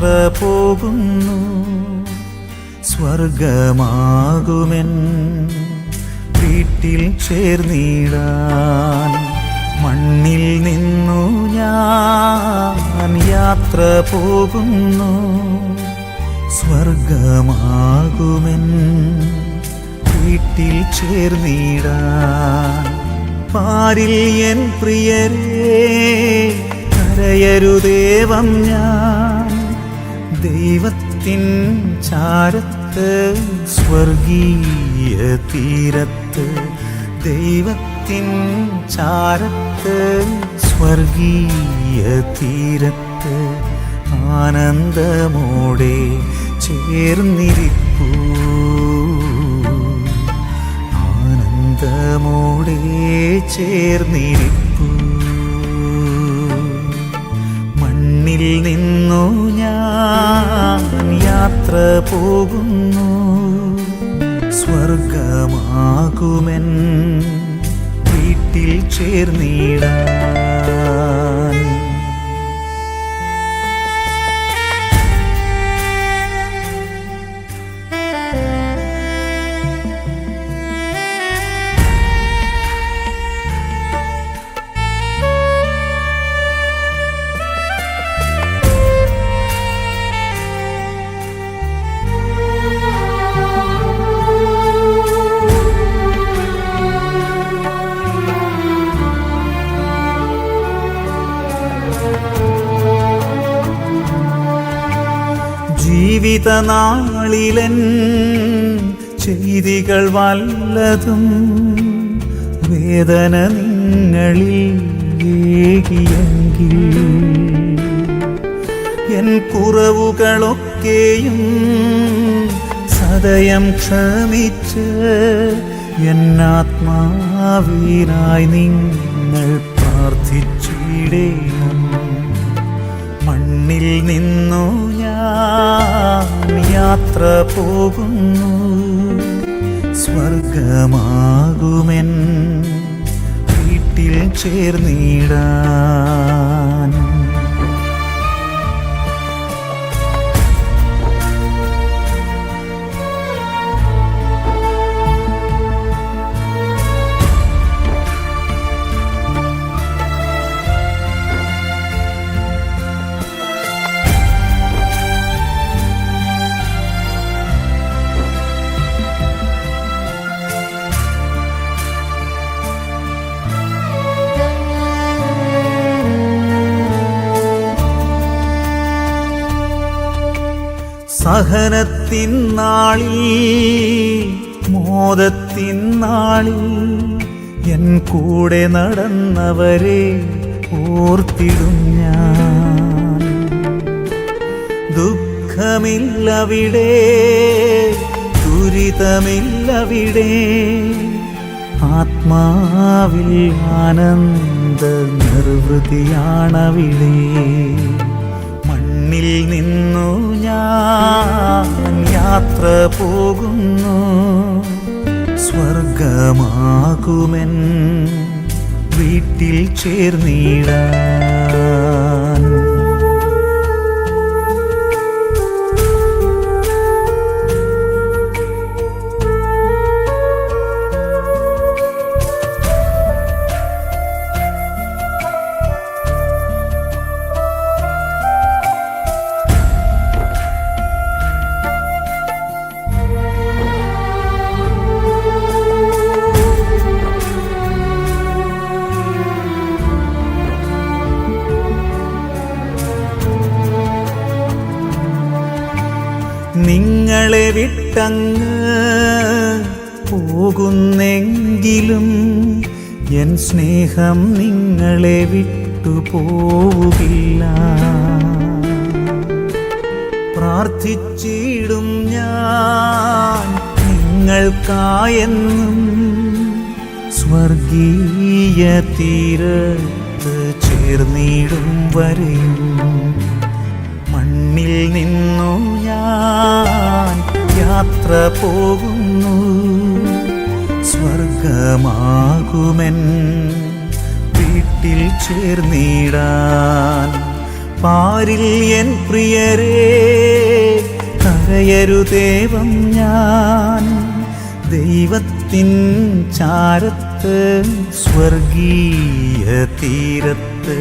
യാത്ര പോകുന്നു. സ്വർഗമാകുമെൻ വീട്ടിൽ ചേർന്നിടാൻ. മണ്ണിൽ നിന്നു ഞാൻ യാത്ര പോകുന്നു. സ്വർഗമാകുമെൻ വീട്ടിൽ ചേർന്നിടാൻ. പാരിൽ എൻ പ്രിയരേ കരയരുദേവം ഞാൻ. ദൈവത്തിൻ ചാരത്ത് സ്വർഗീയ തീരത്ത്. ദൈവത്തിൻ ചാരത്ത് സ്വർഗീയ തീരത്ത് ആനന്ദമോടെ ചേർന്നിരിപ്പൂ. ആനന്ദമോടെ ചേർന്നിരിപ്പൂ. മണ്ണിൽ നിന്നു ഞാൻ യാത്ര പോകുന്നു. സ്വർഗമാകുമെൻ വീട്ടിൽ ചേർന്നിടാൻ. ജീവിതനാളിലൻ ചെയ്തികൾ വല്ലതും വേദന നിങ്ങളിൽ ഏകിയെങ്കിൽ എൻ കുറവുകളൊക്കെയും സദയം ക്ഷമിച്ച് എന്നാത്മാവിനായി നിങ്ങൾ പ്രാർത്ഥിച്ചിടേണം. മണ്ണിൽ നിന്നു ഞാൻ യാത്ര പോകുന്നു. സ്വർഗമാകുമെൻ വീട്ടിൽ ചേർന്നിടാൻ. സഹനത്തിൻ നാളിൽ മോദത്തിൻ നാളിൽ എൻ കൂടെ നടന്നവരെ ഓർത്തിടും ഞാൻ. ദുഃഖമില്ലവിടെ, ദുരിതമില്ലവിടെ, ആത്മാവിൽ ആനന്ദ നിർവൃതിയാണവിടെ. മണ്ണിൽ നിന്നു ഞാൻ യാത്ര പോകുന്നു. സ്വർഗമാകുമെൻ വീട്ടിൽ ചേർന്നിടാൻ. നിങ്ങളെ വിട്ടങ്ങ് പോകുന്നെങ്കിലും എൻ സ്നേഹം നിങ്ങളെ വിട്ടുപോകില്ല. പ്രാർത്ഥിച്ചിടും ഞാൻ നിങ്ങൾക്കായെന്നും. സ്വർഗീയ തീരത്ത് ചേർന്നിടും വരെയും. മണ്ണിൽ നിന്നു ഞാൻ യാത്ര പോകുന്നു. സ്വർഗമാകുമെൻ വീട്ടിൽ ചേർന്നിടാൻ. പാരിൽ എൻ പ്രിയരേ കരയരുദേവം ഞാൻ ദൈവത്തിൻ ചാരത്ത് സ്വർഗീയ തീരത്ത്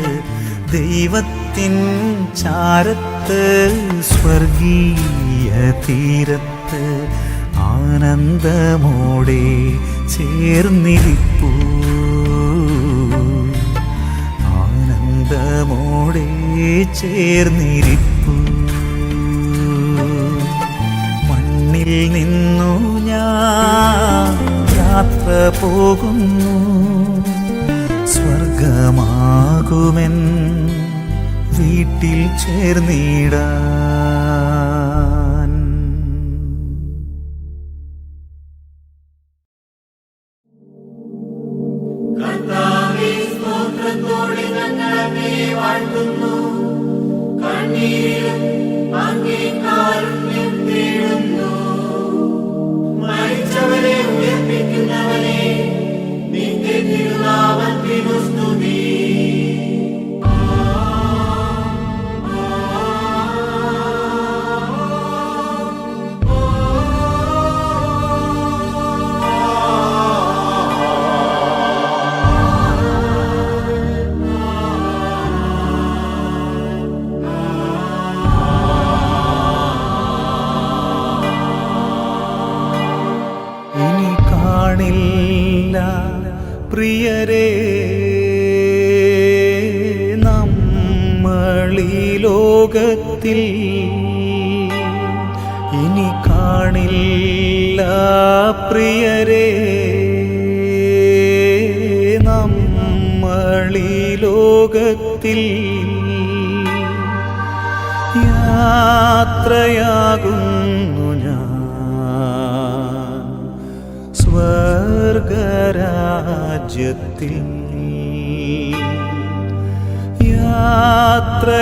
ദൈവത്തിൻ ചാരത്ത് സ്വർഗീയ തീരത്ത് ആനന്ദമോടെ ചേർന്നിരിപ്പൂ ആനന്ദമോടെ ചേർന്നിരിപ്പൂ മണ്ണിൽ നിന്നു ഞാൻ യാത്ര പോകുന്നു സ്വർഗമാകുമെൻ വീട്ടിൽ ചേർന്നിടാൻ. കർത്താവേ, സ്തോത്രത്തോടെ ഞങ്ങൾ അങ്ങയെ വാഴ്ത്തുന്നു. കണ്ണീരിലും അങ്ങേ കാരുണ്യം തേടുന്നു. മരിച്ചവരെ ഉയർപ്പിക്കുന്നവനെ, നിന്റെ തിരുനാമത്തിനു സ്തുതി. ഇനി കാണില്ല പ്രിയരേ നമ്മളീ ലോകത്തിൽ ഇനി കാണില്ല പ്രിയരേ നമ്മളീ ലോകത്തിൽ യാത്രയാകുന്നു ഞാൻ സ്വർഗരാജ്യത്തിൽ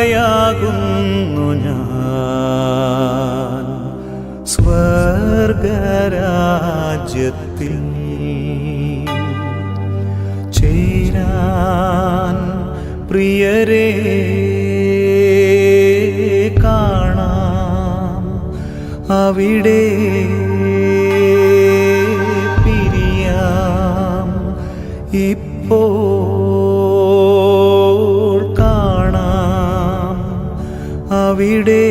യാത്രയാകുന്നു ഞാൻ സ്വർഗരാജ്യത്തിൽ ചേരാൻ പ്രിയരേ കാണാം അവിടെ പിരിയാം ഇപ്പോൾ കാണാം അവിടെ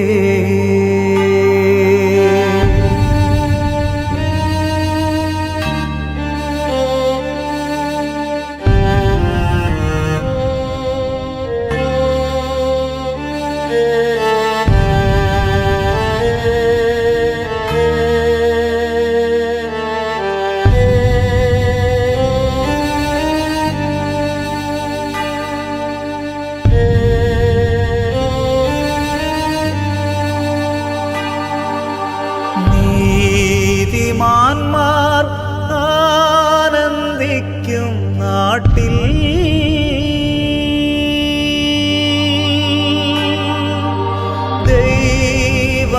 നീതിമാന്മാർ ആനന്ദിക്കും നാട്ടിൽ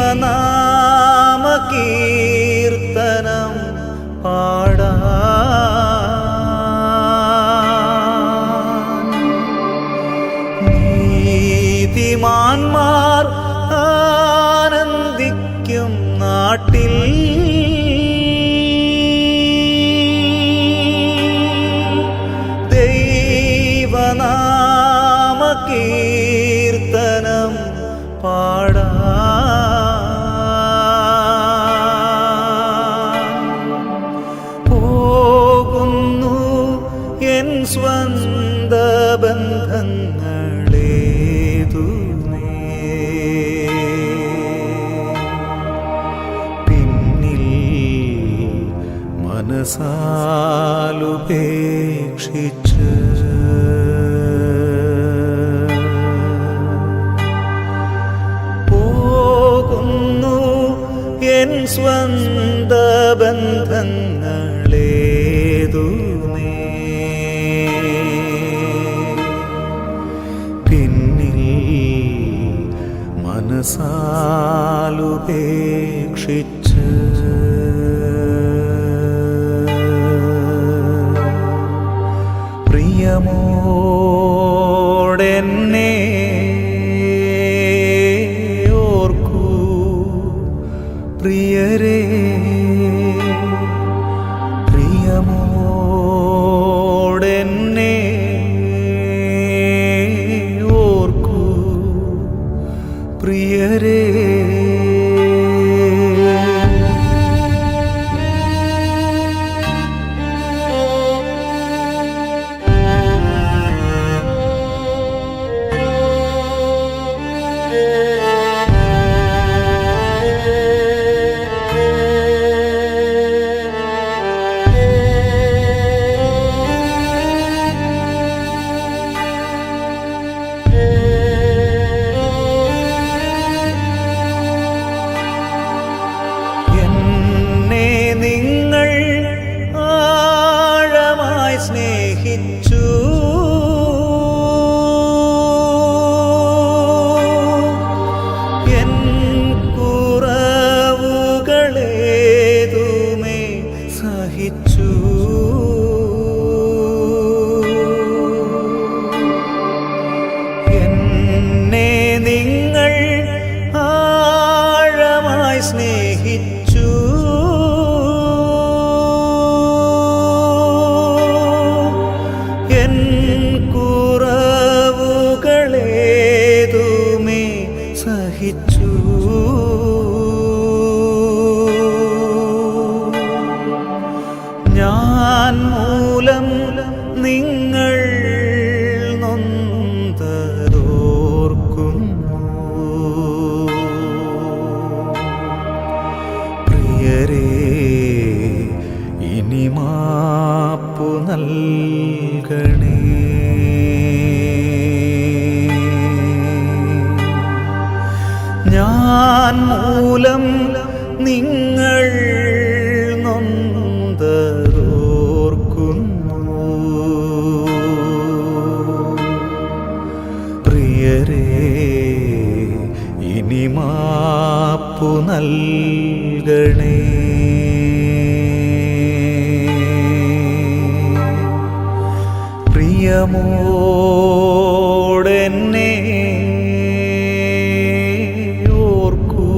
ദൈവനാമ കീർത്തനം പാടാൻ നീതിമാന്മാർ ആനന്ദിക്കും നാട്ടിൽ ദൈവനാമ കീർത്തനം പാടാൻ പോകുന്നു എൻ സ്വന്ത ബന്ധങ്ങളേതു പിന്നിൽ മനസാലുപേക്ഷിച്ച് പോകുന്നു എൻ സ്വന്ത ബന്ധങ്ങളേതു പിന്നിൽ മനസാലുപേക്ഷിച്ച് പ്രിയമോടെന്നെ സഹിച്ചു. എന്നെ നിങ്ങൾ ആഴമായി സ്നേഹിച്ചു. എൻ കുറവുകളേതുമേ സഹിച്ചു. ഞാൻ മൂലം നിങ്ങൾ നൊന്തതോർക്കുന്നു. പ്രിയരേ, ഇനി മാപ്പു നൽകണേ. ഞാൻ മൂലം നിങ്ങൾ നൊന്തതോർക്കുന്നു. പ്രിയരേ, ഇനി മാപ്പു നൽകണേ. പ്രിയമോടെന്നെ ഓർക്കൂ.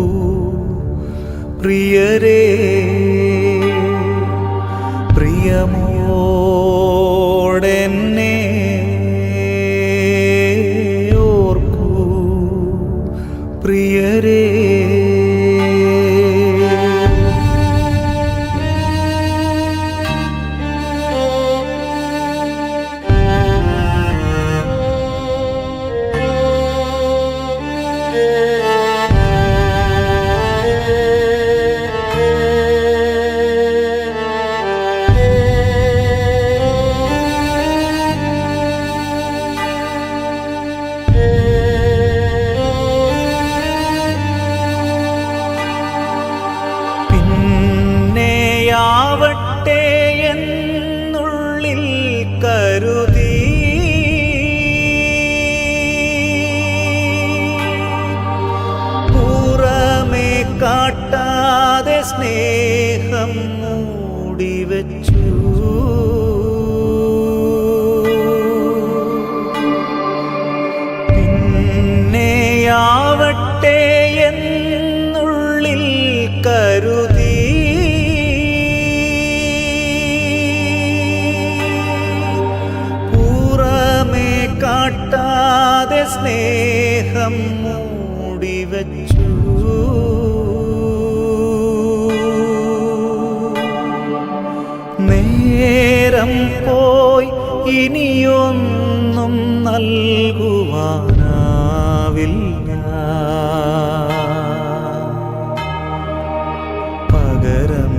പ്രിയരേ, പ്രിയമോടെന്നെ ഓർക്കൂ. പ്രിയരേ, പിന്നെയാവട്ടെ എന്നുള്ളിൽ കരുതി പുറമേ കാട്ടാതെ സ്നേഹം മൂടിവെച്ചു. പിന്നെയാവട്ടെ എന്നുള്ളിൽ കരുതി പുറമേ കാട്ടാതെ സ്നേഹം മൂടിവെച്ചു. നേരം പോയി ഇനിയൊന്നും നൽകുവാനാവില്ല. പകരം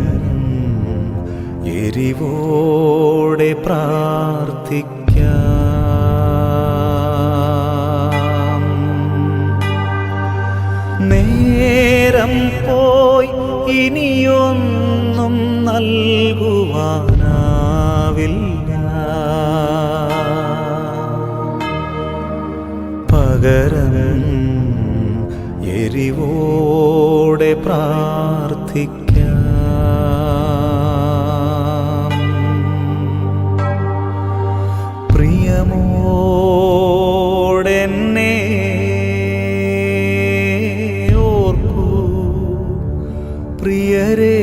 എരിവോടെ പ്രാർത്ഥിക്കാം. നേരം പോയി ഇനിയൊന്നും നൽകുവാനാവില്ല. പകരം എരിവോടെ പ്രാർത്ഥിക്കാം. പ്രിയമോടെന്നെ ഓർക്കൂ. പ്രിയരേ,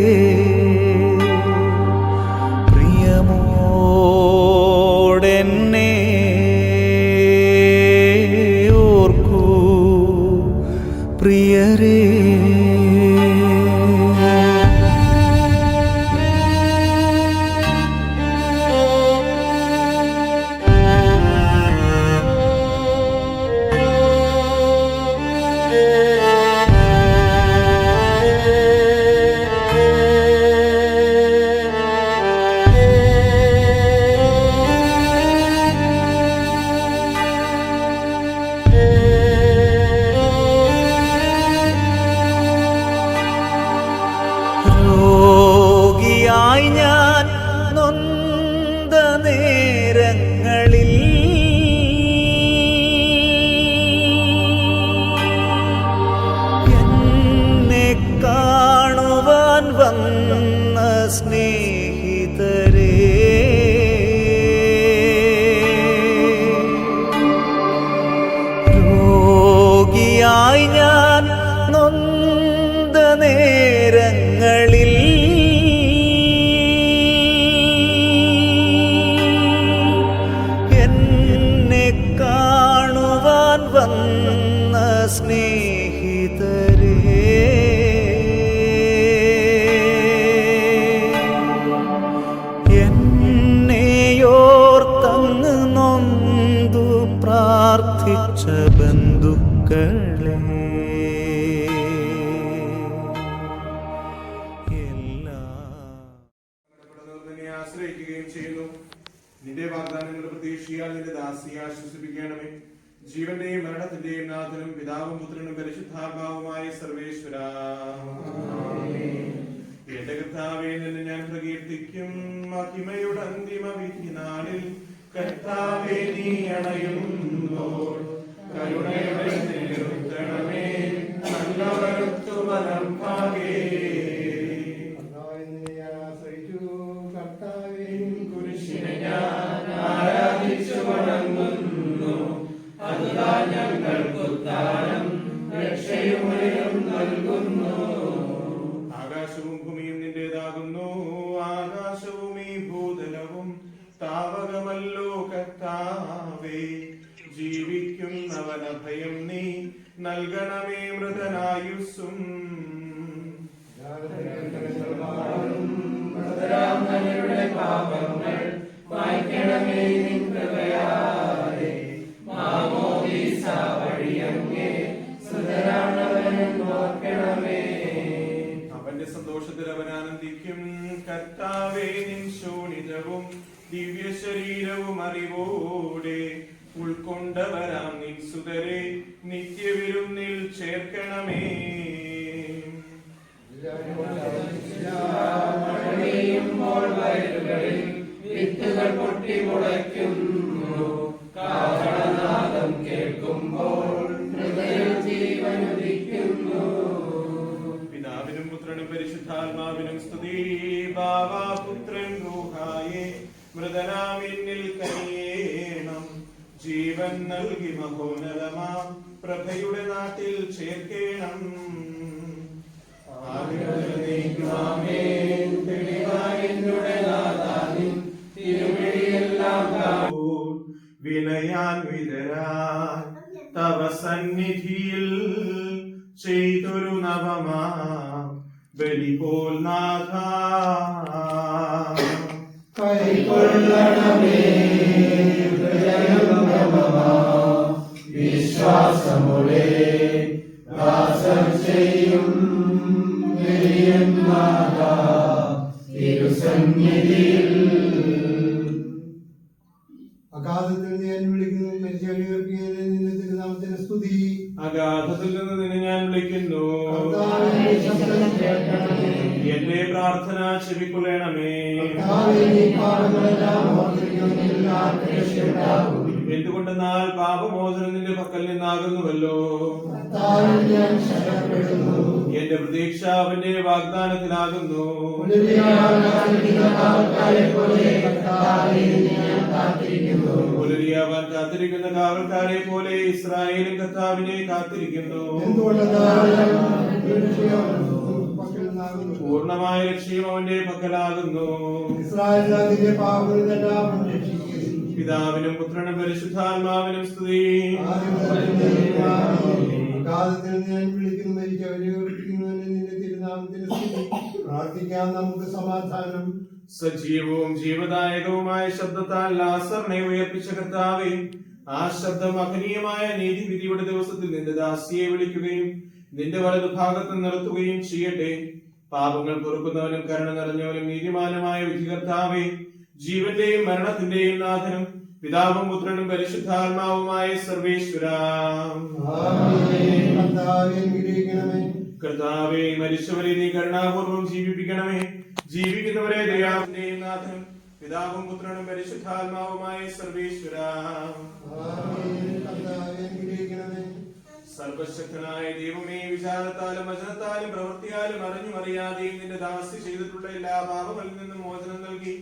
പ്രിയമോടെന്നെ ഓർക്കൂ. പ്രിയരേ, രോഗിയായി ഞാൻ നൊന്ത നേരങ്ങളിൽ എന്നെ കാണുവാൻ വന്ന സ്നേഹിതരെ ആശ്രയിക്കുകയും ചെയ്യുന്നു. നിന്റെ വാഗ്ദാനങ്ങളുടെ പ്രതീക്ഷയാൽ നിന്റെ ദാസിയെ ആശ്വസിപ്പിക്കണമേ. ജീവന്റെയും മരണത്തിന്റെയും നാഥനും പിതാവും പുത്രനും പരിശുദ്ധാത്മാവുമായ സർവേശ്വര, എന്റെ കർത്താവേ, നിന്നെ ഞാൻ പ്രകീർത്തിക്കും. മഹിമയുടെ അന്തിമ വിധി നാളിൽ കർത്താവേ, നീ അണയുമ്പോൾ കരുണയുടെ നിർത്തണമേ. നല്ലവരത്തു വരം പാകേ കുരിശിനെ ഞാൻ ആരാധിച്ചു വണങ്ങുന്നു. അതുതാ ഞങ്ങൾക്ക് ഉദ്ധാരം രക്ഷയും നൽകുന്നു. ആകാശവും ഭൂമിയും നിന്റേതാകുന്നു. ആകാശവും ഈ ഭൂതലവും താവകമല്ലോ കർത്താവേ. ജീവിക്കുന്നവനഭയം നീ നൽകണമേ. മൃതനായുസ്സും പാപങ്ങൾ വായിക്കണമേ. നിൻ കൃപയാലെ മാമോദീസ വഴിയങ്ങേ സുതരാണവനും ഓർക്കണമേ. അവന്റെ സന്തോഷത്തിൽ അവൻ ആനന്ദിക്കും. കർത്താവേ, നിൻ ശോണിതവും ദിവ്യ ശരീരവും അറിവോടെ ഉൾക്കൊണ്ടവരാം നിൻ സുതരെ നിത്യവിരുന്നിൽ ചേർക്കണമേ. വിത്തുകൾ പൊട്ടി മുളയ്ക്കുന്നു. കാഹളനാദം കേൾക്കുമ്പോൾ ഹൃദയം ജീവനുദിക്കുന്നു. പിതാവിനും പുത്രനും പരിശുദ്ധാത്മാവിനും സ്തുതി. ബാവാ പുത്രൻ റൂഹായേ, മൃതനാം എന്നിൽ കനിയേണം. ജീവൻ നൽകി മഹോന്നതമാം പ്രഭയുടെ നാട്ടിൽ ചേർക്കേണം. വിനയാൻവിതരാൻ തവ സന്നിധിയിൽ ചെയ്തൊരു നവമാ ബലി പോൽ നാഥ കൈക്കൊള്ളണമേ. വിശ്വാസമുടെ ദാസർ ചെയ്യും തിരുസന്നിധിയിൽ. അഗാധത്തിൽ ഞാൻ വിളിക്കുന്നു. നിന്റെ തിരുനാമത്തിന് സ്തുതി. അഗാധത്തിൽ നിന്ന് നിന്നെ ഞാൻ വിളിക്കുന്നു. എന്റെ പ്രാർത്ഥന ചെവിക്കൊള്ളണമേ. എന്തുകൊണ്ടെന്നാൽ പാപമോചനം നിന്റെ പക്കൽ നിന്നാകുന്നുവല്ലോ. എന്റെ പ്രതീക്ഷ അവന്റെ വാഗ്ദാനത്തിലാകുന്നു. പുലരിയാവാൻ കാത്തിരിക്കുന്ന കാവൽക്കാരെ പോലെ ഇസ്രായേലും കർത്താവിനെ കാത്തിരിക്കുന്നു. പൂർണ്ണമായ ലക്ഷ്യം അവന്റെ പക്കലാകുന്നു. പിതാവിനും പുത്രനും പരിശുദ്ധാത്മാവിനും സ്തുതി. പ്രാർത്ഥിക്കാം നമുക്ക് സമാധാനം. സജീവവും ജീവദായകവുമായ ശബ്ദത്താൽ ലാസറിനെ ഉയർപ്പിച്ച കർത്താവേ, ആ ശബ്ദം അഹനീയമായ നീതിവിധിയുടെ ദിവസത്തിൽ നിന്റെ ദാസിയെ വിളിക്കുകയും നിന്റെ വലതുഭാഗത്ത് നിർത്തുകയും ചെയ്യട്ടെ. പാപങ്ങൾ പൊറുക്കുന്നവനും കരുണ നിറഞ്ഞവനും നീതിമാനുമായ വിധികർത്താവേ, ജീവന്റെയും മരണത്തിന്റെയും നാഥനും പിതാവും പുത്രനും പരിശുദ്ധാത്മാവുമായ സർവേശ്വര, കർത്താവേ, മരിച്ചവരെ നീ കരുണാപൂർവം ജീവിപ്പിക്കണമേ. ജീവിക്കുന്നവരെ ദയാവിന്റെയും നാഥനും പിതാവും പുത്രനും പരിശുദ്ധാത്മാവുമായ സർവേശ്വര, സർവശക്തനായ ദൈവമേ, വിചാരത്താലും വചനത്താലും പ്രവൃത്തിയാലും അറിഞ്ഞും അറിയാതെയും നിന്റെ ദാസി ചെയ്തിട്ടുള്ള എല്ലാ പാപങ്ങളിൽ നിന്നും മോചനം നൽകി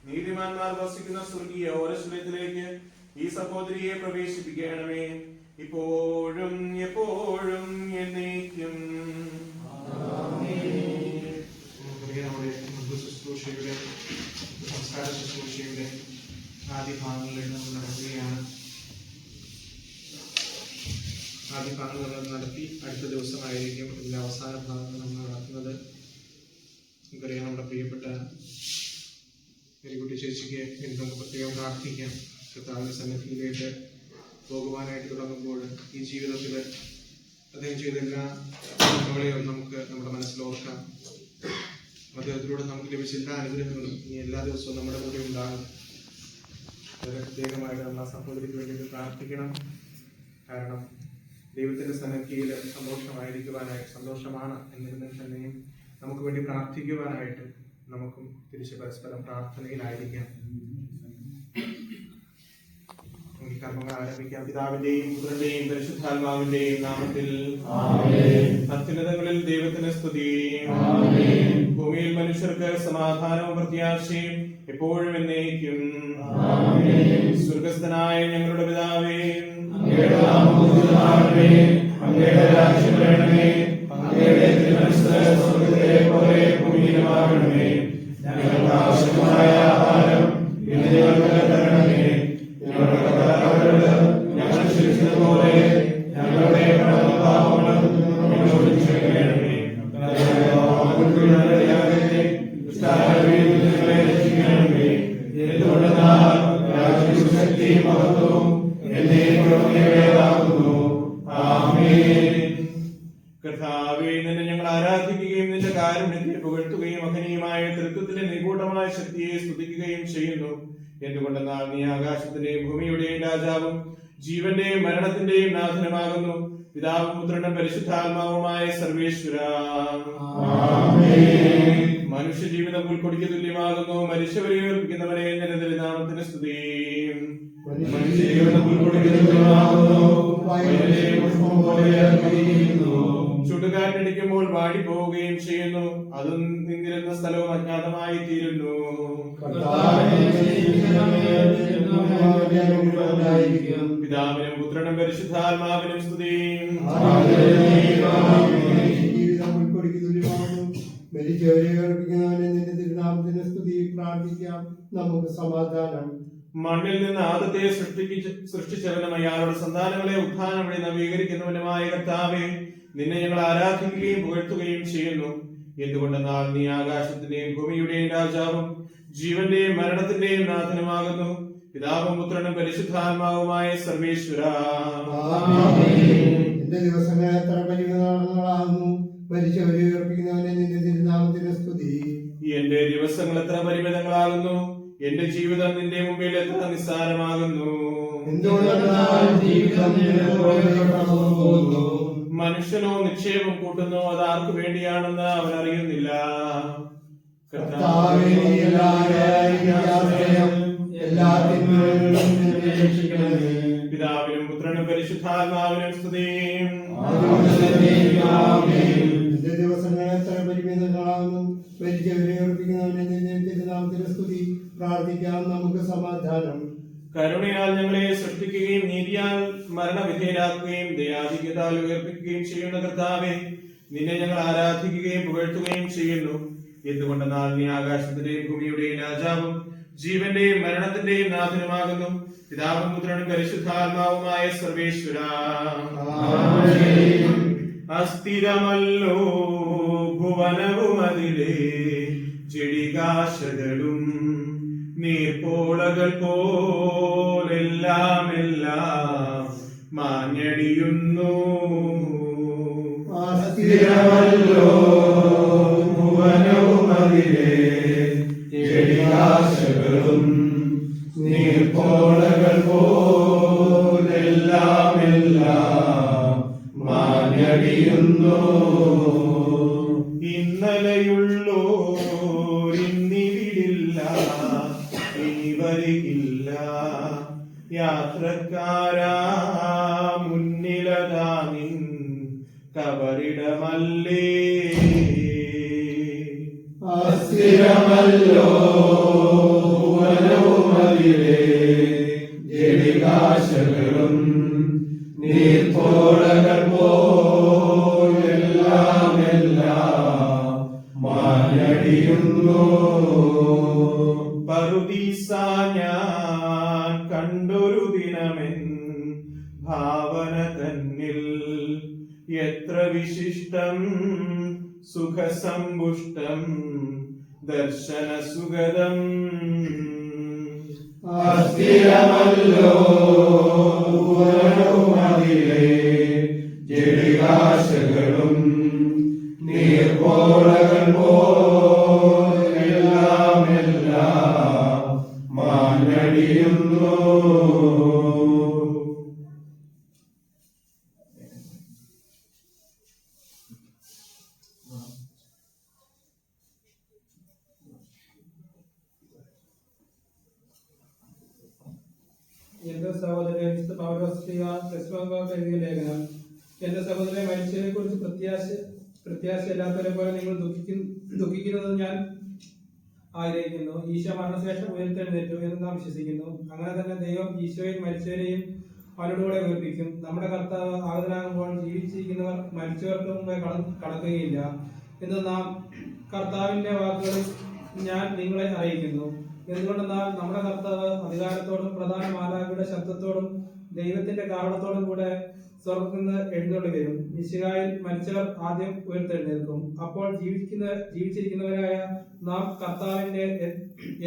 നീതിമാന്മാർ വസിക്കുന്ന സ്വർഗീയ ഓരശ്വരത്തിലേക്ക് ഈ സഹോദരിയെ പ്രവേശിപ്പിക്കണമേ, ഇപ്പോഴും എപ്പോഴും എന്നേക്കും. ശുശ്രൂഷയുടെ സംസ്കാര ശുശ്രൂഷയുടെ ആദ്യ ഭാഗങ്ങളിൽ നമ്മൾ നടത്തുകയാണ്. ആദ്യ ഭാഗങ്ങൾ നടത്തി അടുത്ത ദിവസമായിരിക്കും ഇതിന്റെ അവസാന ഭാഗങ്ങൾ നമ്മൾ നടത്തുന്നത്. നമുക്കറിയാം, നമ്മുടെ പ്രിയപ്പെട്ട കരിക്കുട്ടി ചേച്ചിക്ക് വേണ്ടി നമുക്ക് പ്രത്യേകം പ്രാർത്ഥിക്കാം. കർത്താവിന്റെ സന്നിധിയിലേക്ക് പോകുവാനായിട്ട് തുടങ്ങുമ്പോൾ ഈ ജീവിതത്തിൽ അദ്ദേഹം ചെയ്ത എല്ലാ നന്മകളെയും നമുക്ക് നമ്മുടെ മനസ്സിൽ ഓർക്കാം. അദ്ദേഹത്തിലൂടെ നമുക്ക് ലഭിച്ച എല്ലാ അനുഗ്രഹങ്ങളും ഇനി എല്ലാ ദിവസവും നമ്മുടെ കൂടെ ഉണ്ടാകും. വളരെ പ്രത്യേകമായിട്ട് നമ്മൾ ആ സഹോദരിക്ക് വേണ്ടി പ്രാർത്ഥിക്കണം. കാരണം ദൈവത്തിന്റെ സന്നിധിയിൽ സന്തോഷമാണ് എന്നിരുന്നാൽ തന്നെയും നമുക്ക് വേണ്ടി പ്രാർത്ഥിക്കുവാനായിട്ട് നമുക്കും തിരിച്ച് പരസ്പരം പ്രാർത്ഥനയിലായിരിക്കാം. ഈ കർമ്മങ്ങൾ ആരംഭിക്കാം. പിതാവിന്റെയും പുത്രന്റെയും പരിശുദ്ധാത്മാവിന്റെയും നാമത്തിൽ. അത്യുന്നതങ്ങളിൽ ദൈവത്തിന് സ്തുതി. ഭൂമിയിൽ മനുഷ്യർക്ക് സമാധാനവും പ്രത്യാശയും എപ്പോഴും എന്നേക്കും. സ്വർഗസ്ഥനായ ഞങ്ങളുടെ പിതാവേ, അങ്ങയുടെ നാമം പൂജിതമാകണമേ, അങ്ങയുടെ രാജ്യം വരണമേ, അങ്ങയുടെ തിരുമനസ്സ് സ്വർഗ്ഗത്തിലെ പോലെ ഭൂമിയിലുമാകണമേ. ഞങ്ങൾക്ക് ആവശ്യമായ ആഹാരം ഇന്ന് ഞങ്ങൾക്ക് തരണമേ. ഞങ്ങളുടെ കടക്കാരോട് ഞങ്ങൾ ക്ഷമിച്ചതുപോലെ ഞങ്ങളുടെ പാപങ്ങളും ഞങ്ങളോട് ക്ഷമിക്കണമേ. രക്ഷിക്കണമേ. എന്തുകൊണ്ടെന്നാൽ രാജ്യവും ശക്തിയും മഹത്വവും എന്നേക്കുമുള്ളതാകുന്നു. ആമേൻ. കർത്താവേ, നിന്നെ ഞങ്ങൾ ആരാധിക്കുകയും നിന്റെ കാരുണ്യത്തെ പുകഴ്ത്തുകയും മഹനീയമായ തൃത്വത്തിന്റെ നിഗൂഢമായ ശക്തിയെ സ്തുതിക്കുകയും ചെയ്യുന്നു. എന്തുകൊണ്ടെന്നാൽ നീ ആകാശത്തിന്റെയും ഭൂമിയുടെയും രാജാവും ജീവന്റെയും മരണത്തിന്റെയും നാഥനുമാകുന്നു. പിതാവും പുത്രനും പരിശുദ്ധാത്മാവുമായ സർവേശ്വര. മനുഷ്യ ജീവിതം പുൽക്കൊടിക്ക് തുല്യമാകുന്നു. മരിച്ചവരെ ഉയർപ്പിക്കുന്നവരെ നിരന്തര നാമത്തിന് സ്തുതി. ചുടുകാറ്റടിക്കുമ്പോൾ വാടിപ്പോവുകയും ചെയ്യുന്നു. അതും നിന്നിരുന്ന സ്ഥലവും അജ്ഞാതമായി തീരുന്നു. പിതാവിനും പുത്രനും പരിശുദ്ധാത്മാവിനും സ്തുതി. പ്രാർത്ഥിക്കാം. നമുക്ക് സമാധാനം. മണ്ണിൽ നിന്ന് ആദത്തെ സൃഷ്ടിച്ചവനും അയാളുടെ സന്താനങ്ങളെ ഉത്ഥാനം വഴി നവീകരിക്കുന്നവനുമായ കർത്താവേ, നിന്നെ ഞങ്ങൾ ആരാധിക്കുകയും പുകഴ്ത്തുകയും ചെയ്യുന്നു. എന്തുകൊണ്ടെന്നാൽ നീ ആകാശത്തിന്റെയും ഭൂമിയുടെയും രാജാവും ജീവന്റെയും മരണത്തിന്റെയും നാഥനുമാകുന്നു. പിതാവും പുത്രനും പരിശുദ്ധാത്മാവുമായ സർവേശ്വര. എന്റെ ദിവസങ്ങൾ എത്ര പരിമിതങ്ങളാകുന്നു. മരിച്ചവരെ ഉയർപ്പിക്കുന്നവനെ നിന്റെ തിരുനാമത്തിന് സ്തുതി. എന്റെ ദിവസങ്ങൾ എത്ര പരിമിതങ്ങളാകുന്നു. എന്റെ ജീവിതം നിന്റെ മുമ്പിൽ എത്ര നിസ്സാരമാകുന്നു. മനുഷ്യനോ നിക്ഷേപം കൂട്ടുന്നു, അത് ആർക്കു വേണ്ടിയാണെന്ന് അവൻ അറിയുന്നില്ല. പിതാവിനും പുത്രനും പരിശുദ്ധാത്മാവിനും സ്തുതി. ദിവസങ്ങൾ എത്ര പരിമിതങ്ങളാകുന്നു. മരിച്ചവരെ ഉറപ്പിക്കുന്നവനെ നിന്റെ തിരുനാമത്തിന് സ്തുതി. പ്രാർത്ഥിക്കാം. നമുക്ക് സമാധാനം. കരുണയാൽ ഞങ്ങളെ സൃഷ്ടിക്കുകയും നീതിയാൽ മരണവിധേയരാക്കുകയും ദയാധിക്യത്താൽ ഉയർപ്പിക്കുകയും ചെയ്യുന്ന കർത്താവേ, നിന്നെ ഞങ്ങൾ ആരാധിക്കുകയും പുകഴ്ത്തുകയും ചെയ്യുന്നു. എന്തുകൊണ്ടെന്നാൽ നീ ആകാശത്തിന്റെയും ഭൂമിയുടെയും രാജാവും ജീവന്റെയും മരണത്തിന്റെയും നാഥനുമാകുന്നു. പിതാവും പുത്രനും പരിശുദ്ധാത്മാവുമായ സർവേശ്വര. അസ്ഥിരമല്ലോ ഭുവനവും അതിലെ ചെടികാശകളും നീർപ്പോളകൾ പോലെല്ലാം എല്ലാം മാഞ്ഞടിയുന്നു. അസ്ഥിരമല്ലോ ഭുവനവും അതിലെ ചെടികാശകളും നീർപ്പോളകൾ പോലെല്ലാം എല്ലാം മാഞ്ഞടിയുന്നു. ഇന്നലെയുള്ളോരിന്നിവിടില്ല, ഇനി വരികില്ല. യാത്രക്കാരാ മുന്നിലതാ നിൻ കബറിടമല്ലേ. അസ്ഥിരമല്ലോ ഭുവനവും അതിലെ ചെടികാശകളും നീർപ്പോളകൾ പോലെല്ലാം എല്ലാം മാഞ്ഞടിയുന്നു. പറുദീസ ഞാൻ കണ്ടൊരു ദിനമെൻ ഭാവന തന്നിൽ എത്ര വിശിഷ്ടം സുഖസമ്പുഷ്ടം ദർശന സുഗതം. അസ്ഥിരമല്ലോ ഭുവനവും അതിലെ ചെടികാശകളും നീർപ്പോളകൾ പോ കഴിയുന്നു. എന്റെ സഹോദരൻ എഴുതിയ ലേഖനം. എന്റെ സഹോദരനെ മരിച്ചതിനെ കുറിച്ച് പ്രത്യാശയില്ലാത്തവരെ പോലെ നിങ്ങൾ ദുഃഖിക്കുന്നത് ഞാൻ ആഗ്രഹിക്കുന്നു. ഈശോ മരണശേഷം ഉയർത്തെഴുന്നേറ്റു എന്ന് നാം വിശ്വസിക്കുന്നു. അങ്ങനെ തന്നെ ദൈവം ഈശോയിൽ മരിച്ചവരെയും അവരോടുകൂടെ ഉയർപ്പിക്കും. നമ്മുടെ കർത്താവ് ആഗതനാകുമ്പോൾ ജീവിച്ചിരിക്കുന്നവർ മരിച്ചവർക്ക് മുമ്പേ കടക്കുകയില്ല എന്ന് നാം കർത്താവിന്റെ വാക്കുകളിൽ ഞാൻ നിങ്ങളെ അറിയിക്കുന്നു. എന്തുകൊണ്ടെന്നാൽ നമ്മുടെ കർത്താവ് അധികാരത്തോടും പ്രധാന മാലാഖയുടെ ശബ്ദത്തോടും ദൈവത്തിന്റെ കാവളത്തോടും കൂടെ സ്വർഗ്ഗത്തിൽ നിന്ന് എഴുന്നള്ളി വരും. മിശിഹായിൽ മരിച്ചവർ ആദ്യം ഉയർത്തെഴുന്നേൽക്കും. അപ്പോൾ ജീവിച്ചിരിക്കുന്നവരായ നാം കർത്താവിന്റെ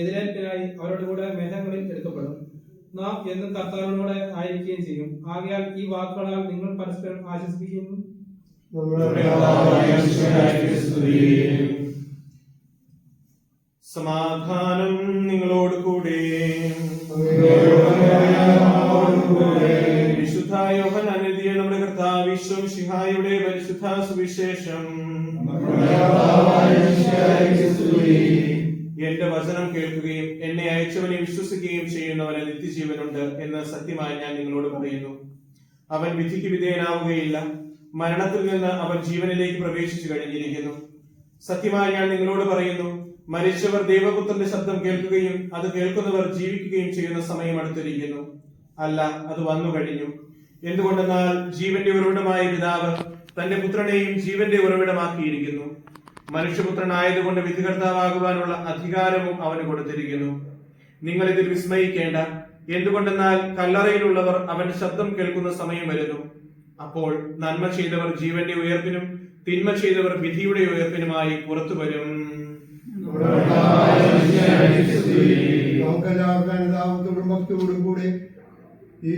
എതിരേൽപ്പിനായി അവരുടെ കൂടെ മേഘങ്ങളിൽ എടുക്കപ്പെടും. നാം എന്നും കർത്താവിനോടെ ആയിരിക്കുകയും ചെയ്യും. ആകയാൽ ഈ വാക്കുകളാൽ നിങ്ങൾ പരസ്പരം ആശ്വസിപ്പിക്കുന്നു. സമാധാനം നിങ്ങളോട് കൂടെ. വിശുദ്ധ യോഹന്നാൻ എഴുതിയ നമ്മുടെ കർത്താവ് ഈശോ മിശിഹായുടെ പരിശുദ്ധ സുവിശേഷം. എന്റെ വചനം കേൾക്കുകയും എന്നെ അയച്ചവനെ വിശ്വസിക്കുകയും ചെയ്യുന്നവന് നിത്യജീവനുണ്ട് എന്ന് സത്യമായി ഞാൻ നിങ്ങളോട് പറയുന്നു. അവൻ വിധിക്ക് വിധേയനാവുകയില്ല, മരണത്തിൽ നിന്ന് അവൻ ജീവനിലേക്ക് പ്രവേശിച്ചു കഴിഞ്ഞിരിക്കുന്നു. സത്യമായി ഞാൻ നിങ്ങളോട് പറയുന്നു, മരിച്ചവർ ദൈവപുത്രന്റെ ശബ്ദം കേൾക്കുകയും അത് കേൾക്കുന്നവർ ജീവിക്കുകയും ചെയ്യുന്ന സമയം അടുത്തിരിക്കുന്നു. അല്ല, അത് വന്നു കഴിഞ്ഞു. എന്തുകൊണ്ടെന്നാൽ ജീവന്റെ ഉറവിടമായ പിതാവ് തന്റെ പുത്രനെയും ജീവന്റെ ഉറവിടമാക്കിയിരിക്കുന്നു. മനുഷ്യപുത്രനായതുകൊണ്ട് വിധികർത്താവാകുവാനുള്ള അധികാരവും അവന് കൊടുത്തിരിക്കുന്നു. നിങ്ങൾ ഇതിൽ വിസ്മയിക്കേണ്ട. എന്തുകൊണ്ടെന്നാൽ കല്ലറയിലുള്ളവർ അവന്റെ ശബ്ദം കേൾക്കുന്ന സമയം വരുന്നു. അപ്പോൾ നന്മ ചെയ്തവർ ജീവന്റെ ഉയർപ്പിനും തിന്മ ചെയ്തവർ വിധിയുടെ ഉയർപ്പിനുമായി പുറത്തു വരും. നമുക്കെല്ലാവർക്കും ഭക്തിയോടും കൂടെ ഈ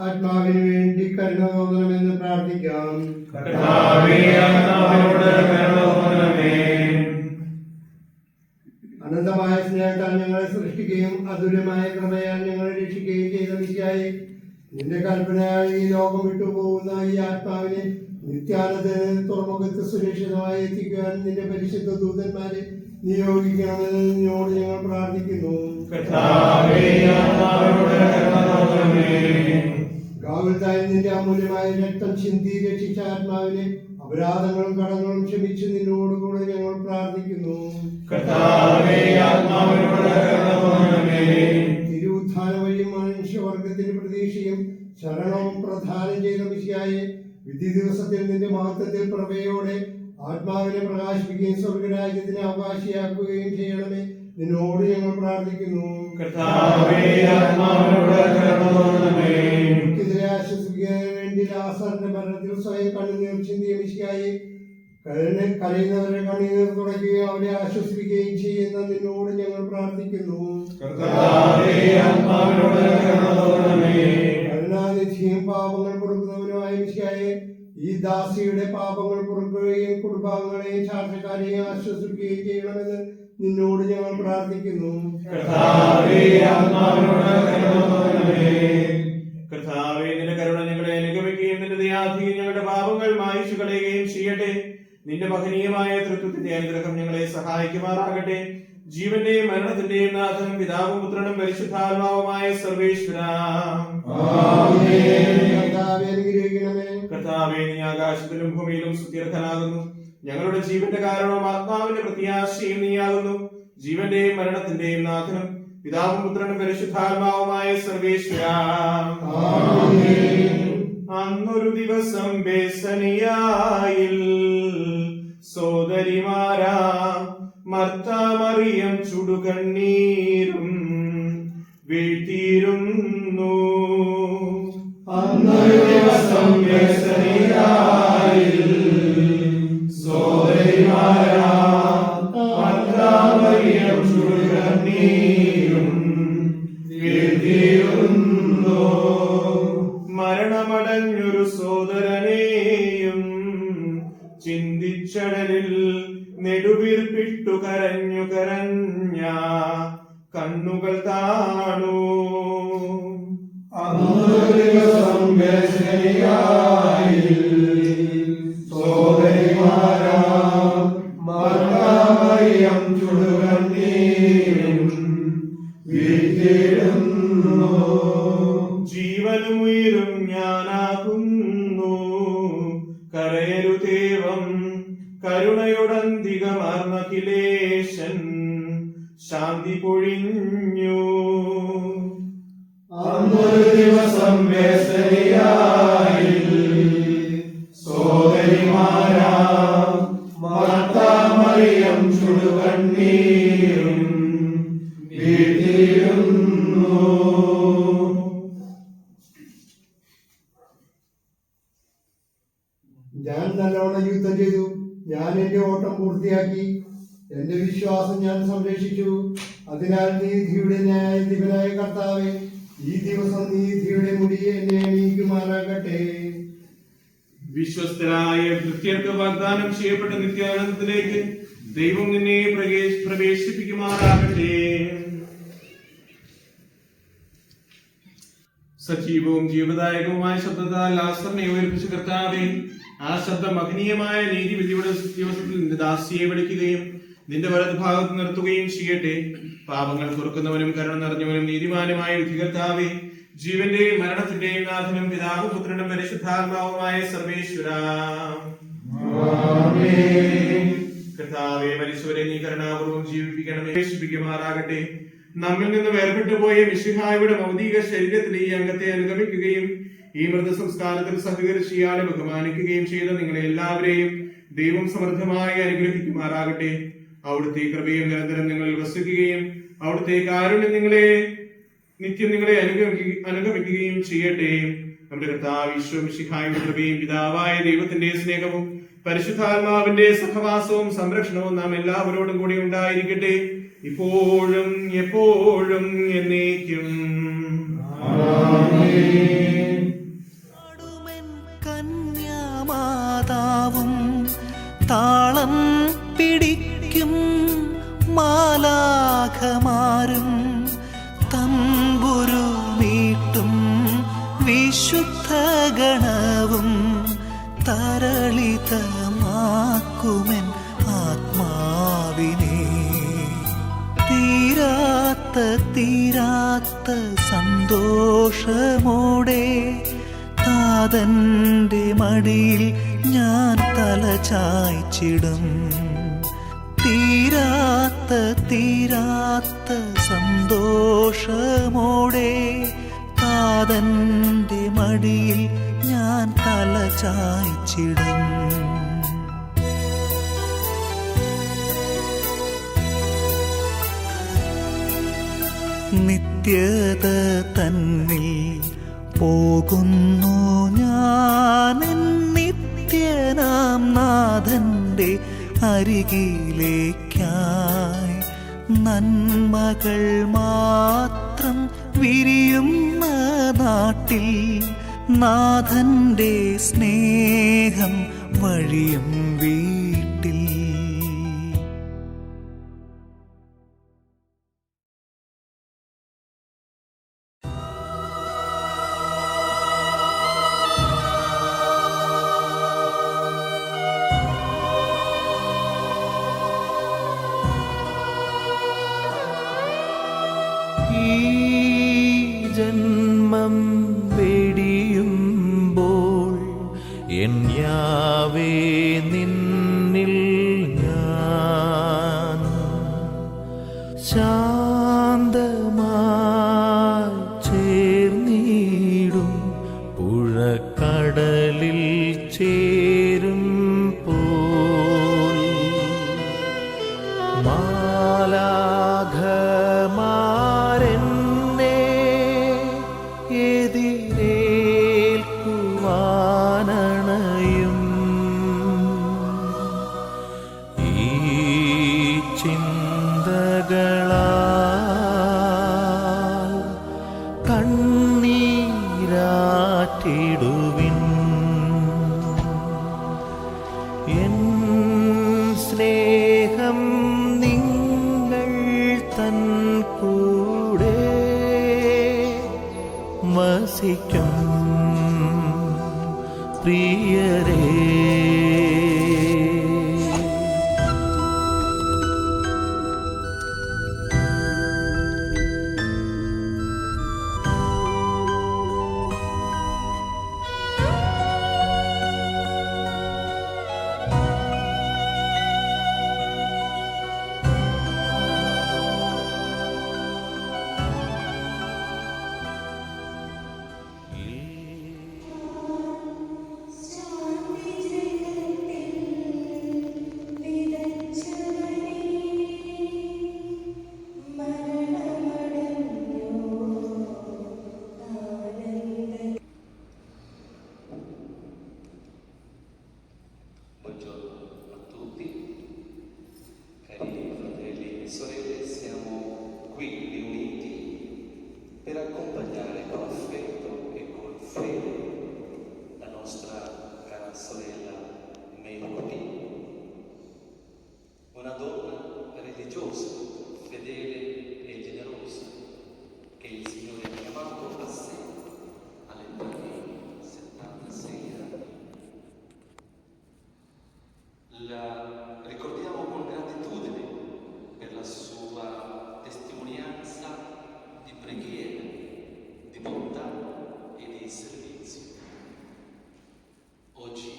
ആത്മാവിന് വേണ്ടി കരുണ തോന്നണമെന്ന് പ്രാർത്ഥിക്കാം. അനന്തമായ സ്നേഹത്താൽ ഞങ്ങളെ സൃഷ്ടിക്കുകയും അതുല്യമായ കൃപയാൽ ഞങ്ങളെ രക്ഷിക്കുകയും ചെയ്ത മിശിഹായെ, നിന്റെ കൽപ്പനയാൽ ഈ ലോകം വിട്ടുപോകുന്ന ഈ ആത്മാവിനെ നിത്യാനന്ദന് തുറമുഖത്ത് സുരക്ഷിതമായി എത്തിക്കുവാൻ നിന്റെ പരിശുദ്ധ ദൂതന്മാരെ നിയോഗിക്കണമെന്ന് നിന്നോട് ഞങ്ങൾ പ്രാർത്ഥിക്കുന്നു. ഗാകുൽത്തായിൽ നിന്റെ അമൂല്യമായ രക്തം ചിന്തി രക്ഷിച്ച ആത്മാവിനെ അപരാധങ്ങളും കടങ്ങളും ക്ഷമിച്ച് നിന്നോടുകൂടെ ഞങ്ങൾ പ്രാർത്ഥിക്കുന്നു. തിരുവുത്ഥാന വഴി മനുഷ്യവർഗത്തിന്റെ പ്രതീക്ഷയും ശരണവും പ്രദാനം ചെയ്ത മിശിഹായെ, വിധി ദിവസത്തിൽ നിന്റെ മഹത്വത്തിൽ പ്രഭയോടെ ആത്മാവിനെ പ്രകാശിപ്പിക്കുകയും സ്വർഗരാജ്യത്തിന് അവകാശിയാക്കുകയും ചെയ്യണമേ. നിന്നോട് ഞങ്ങൾ പ്രാർത്ഥിക്കുന്നു. ഇതിനെ ആശ്വസിപ്പിക്കാൻ വേണ്ടി ലാസറിന്റെ മരണത്തിൽ സ്വയം കണ്ണുനീർ ചിന്തിയ മിശിഹായെ, കരയുന്നവരെ കണ്ണുനീർ തുടയ്ക്കുകയും അവരെ ആശ്വസിപ്പിക്കുകയും ചെയ്യുന്ന നിന്നോട് ഞങ്ങൾ പ്രാർത്ഥിക്കുന്നു. കരുണാനിധിയും പാപങ്ങൾ കൊടുക്കുന്നവനുമായ മിശിഹായെ, ഈ ദാസിയുടെ പാപങ്ങൾ പൊറുക്കുകയും കുടുംബാംഗങ്ങളെയും ചാർച്ചക്കാരെയും ആശ്വസിപ്പിക്കുകയും ചെയ്യണമെന്ന് നിന്നോട് ഞങ്ങൾ പ്രാർത്ഥിക്കുന്നു. കർത്താവേ, നിന്റെ കരുണ ഞങ്ങളെ അനുഗമിക്കുകയും നിന്റെ ദയാധികം ഞങ്ങളുടെ പാപങ്ങൾ മായിച്ചു കളയുകയും ചെയ്യട്ടെ. നിന്റെ മഹനീയമായ തൃത്വത്തിന്റെ അനുഗ്രഹം ഞങ്ങളെ സഹായിക്കുമാറാകട്ടെ. ജീവന്റെയും മരണത്തിന്റെയും നാഥനും പിതാവും പുത്രനും പരിശുദ്ധാത്മാവുമായ സർവേശ്വരാ, കർത്താവേ, നീ ആകാശത്തിലും ഭൂമിയിലും സ്തുത്യർഹനാകുന്നു. ഞങ്ങളുടെ ജീവന്റെ കാരണവും ആത്മാവിന്റെ പ്രത്യാശയും നീയാകുന്നു. ജീവന്റെയും മരണത്തിന്റെയും നാഥനും പിതാവും പുത്രനും പരിശുദ്ധാത്മാവുമായ സർവേശ്വരാ, അന്നൊരു ദിവസം ബേസനിയായിൽ സോദരിമാരാ മർത്താമറിയം ചുടുകണ്ണീരും വീഴ്ത്തിയിരുന്നു. അന്നൊരു ദിവസം ബേസനിയായിൽ സോദരിമാരാ മർത്താമറിയം ചുടുകണ്ണീരും വീഴ്ത്തിയിരുന്നു. മരണമടഞ്ഞൊരു സോദരനെയും ചിന്തിച്ചടലിൽ നെടുവീർപ്പിട്ടു കരഞ്ഞ കണ്ട കണ്ണുകൾ താണു. ജീവനും ഉയരും ഞാനാകുന്നു, കരയരുതേവം കരുണയുടന്തികമാർന്ന കിലേശൻ ശാന്തി പൊഴിഞ്ഞു. അന്നൊരു ദിവസം വേസരിയായിൽ സോദരിമാരാം മാർത്താമറിയം ചുടുകണ്ണീരും വീട്ടിലിരുന്നു. ഞാൻ നല്ലോണം യുദ്ധം ചെയ്തു, ഞാൻ എന്റെ ഓട്ടം പൂർത്തിയാക്കി, എന്റെ വിശ്വാസം ഞാൻ സംരക്ഷിച്ചു. അതിനാൽ നീതിയുടെ ന്യായാധിപനായ കർത്താവേ, ഈ ദിവസം നീതിയുടെ മുടി എന്നെ എണീക്കുമാറാകട്ടെ. വിശ്വസ്തരായ ഭൃത്യർക്ക് വാഗ്ദാനം ചെയ്യപ്പെട്ട നിത്യാനന്ദത്തിലേക്ക് ദൈവം നിന്നെ പ്രവേശിപ്പിക്കുമാറാകട്ടെ. സജീവവും ജീവദായകവുമായ ശബ്ദത്താൽ ലാസറിനെ ഉയർപ്പിച്ച കർത്താവേ, ആ ശബ്ദം മഹനീയമായ നീതിവിധിയുടെ ദിവസത്തിൽ നിന്റെ ദാസിയെ വിളിക്കുകയും നിന്റെ വലത് ഭാഗത്ത് നിർത്തുകയും ചെയ്യട്ടെ. പാപങ്ങൾ കുറുക്കുന്നവനും കരുണ നിറഞ്ഞവനും നീതിമാനുമായ വിധികർത്താവേ, ജീവന്റെയും മരണത്തിന്റെയും നാഥനും പിതാവും പുത്രനും പരിശുദ്ധാത്മാവുമായ സർവേശ്വര, കർത്താവേ, മരിച്ചവരെ നീ കരുണാപൂർവ്വം ജീവിപ്പിക്കണമേ, ജീവിപ്പിക്കുമാറാകട്ടെ. നമ്മിൽ നിന്ന് വേർപെട്ടു പോയ മിശിഹായുടെ ഭൗതിക ശരീരത്തിലെ ഈ അംഗത്തെ അനുഗമിക്കുകയും ഈ മൃതസംസ്കാരത്തിൽ സഹകരിച്ച് ഇയാളെ ബഹുമാനിക്കുകയും ചെയ്ത നിങ്ങളെ എല്ലാവരെയും ദൈവം സമൃദ്ധമായി അനുഗ്രഹിക്കുമാറാകട്ടെ. അവിടുത്തെ കൃപയും നിരന്തരം നിങ്ങളിൽ വസിക്കുകയും അവിടുത്തെ കാരുണ്യം നിത്യം നിങ്ങളെ അനുഗമിക്കുകയും ചെയ്യട്ടെ. നമ്മുടെ കർത്താവ് ഈശോ മിശിഹായുടെ കൃപയും പിതാവായ ദൈവത്തിന്റെ സ്നേഹവും പരിശുദ്ധാത്മാവിന്റെ സഹവാസവും സംരക്ഷണവും നാം എല്ലാവരോടും കൂടി ഉണ്ടായിരിക്കട്ടെ, ഇപ്പോഴും എപ്പോഴും എന്നേക്കും. കന്യാമാതാവും താളം പിടിക്കും മാലാഖമാരും തമ്പുരു മീട്ടും വിശുദ്ധ ഗണവും തരളിതമാക്കുമെൻ ആത്മാവിനെ. തീരാത്ത സന്തോഷമോടെ താതന്റെ മടിയിൽ ഞാൻ തല ചായ്ച്ചിടും. തീരാത്ത സന്തോഷമോടെ താതന്റെ മടിയിൽ ഞാൻ തല ചായ്ച്ചിടും. നിത്യത തന്നിൽ പോകുന്നു ഞാൻ നിത്യനാം നാഥന്റെ അരികിലേക്കായി. നന്മകൾ മാത്രം വിരിയുന്ന നാട്ടിൽ നാഥന്റെ സ്നേഹം വഴിയും വീട്ടിൽ. ജന്മം വെടിയുമ്പോൾ എൻ യാവേ നിന്നിൽ ഞാൻ ശാന്തമായി ചേർന്നിടും പുഴക്കടലിൽ ചേരും പോൽ. മാലാഖമാരെന്നെ എതിരേൽക്കുവാനണയും വസിക്കും പ്രിയരേ. Buongiorno a tutti, carini fratelli e sorelle, siamo qui riuniti per accompagnare con affetto e con fede la nostra cara sorella Melody, una donna religiosa, fedele e generosa che il Signore ha chiamato a sé all'età di 76 anni. La ricordiamo con gratitudine per la sua testimonianza di preghiera, di bontà e di servizio. Oggi,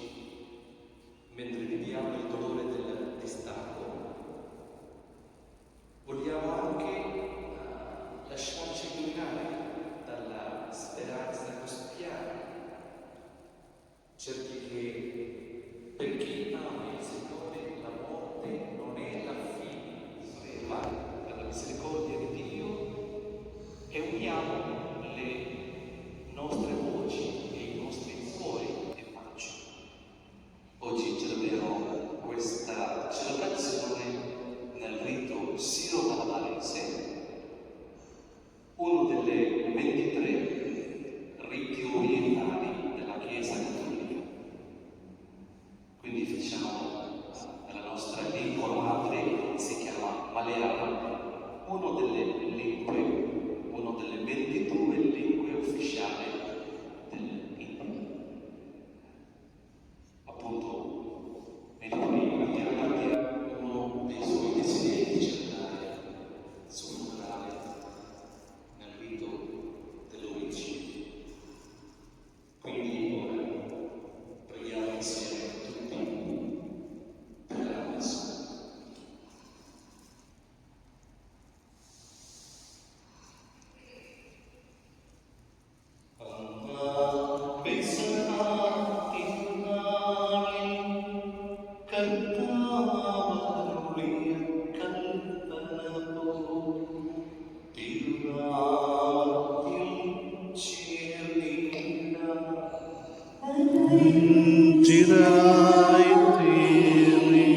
mentre viviamo il dolore del distacco, vogliamo anche lasciarci illuminare dalla speranza costiera. Cerchi che per chi ama il Signore la morte non è la fine, ma per la misericordia di Dio, e uniamo le nostre voci e i nostri cuori e pace. Oggi celebriamo questa celebrazione nel rito siro-malabarese, uno delle 23 riti orientali della Chiesa Cattolica. Quindi facciamo nella nostra lingua madre, si chiama Malayalam, una delle 22 lingue ufficiali dell'India. Appunto, Melody uno dei suoi desideri di cercare suo funerale nel rito dell'origine. Quindi ora preghiamo insieme tutti per la messa. ചിതരായി തീർന്നിടാം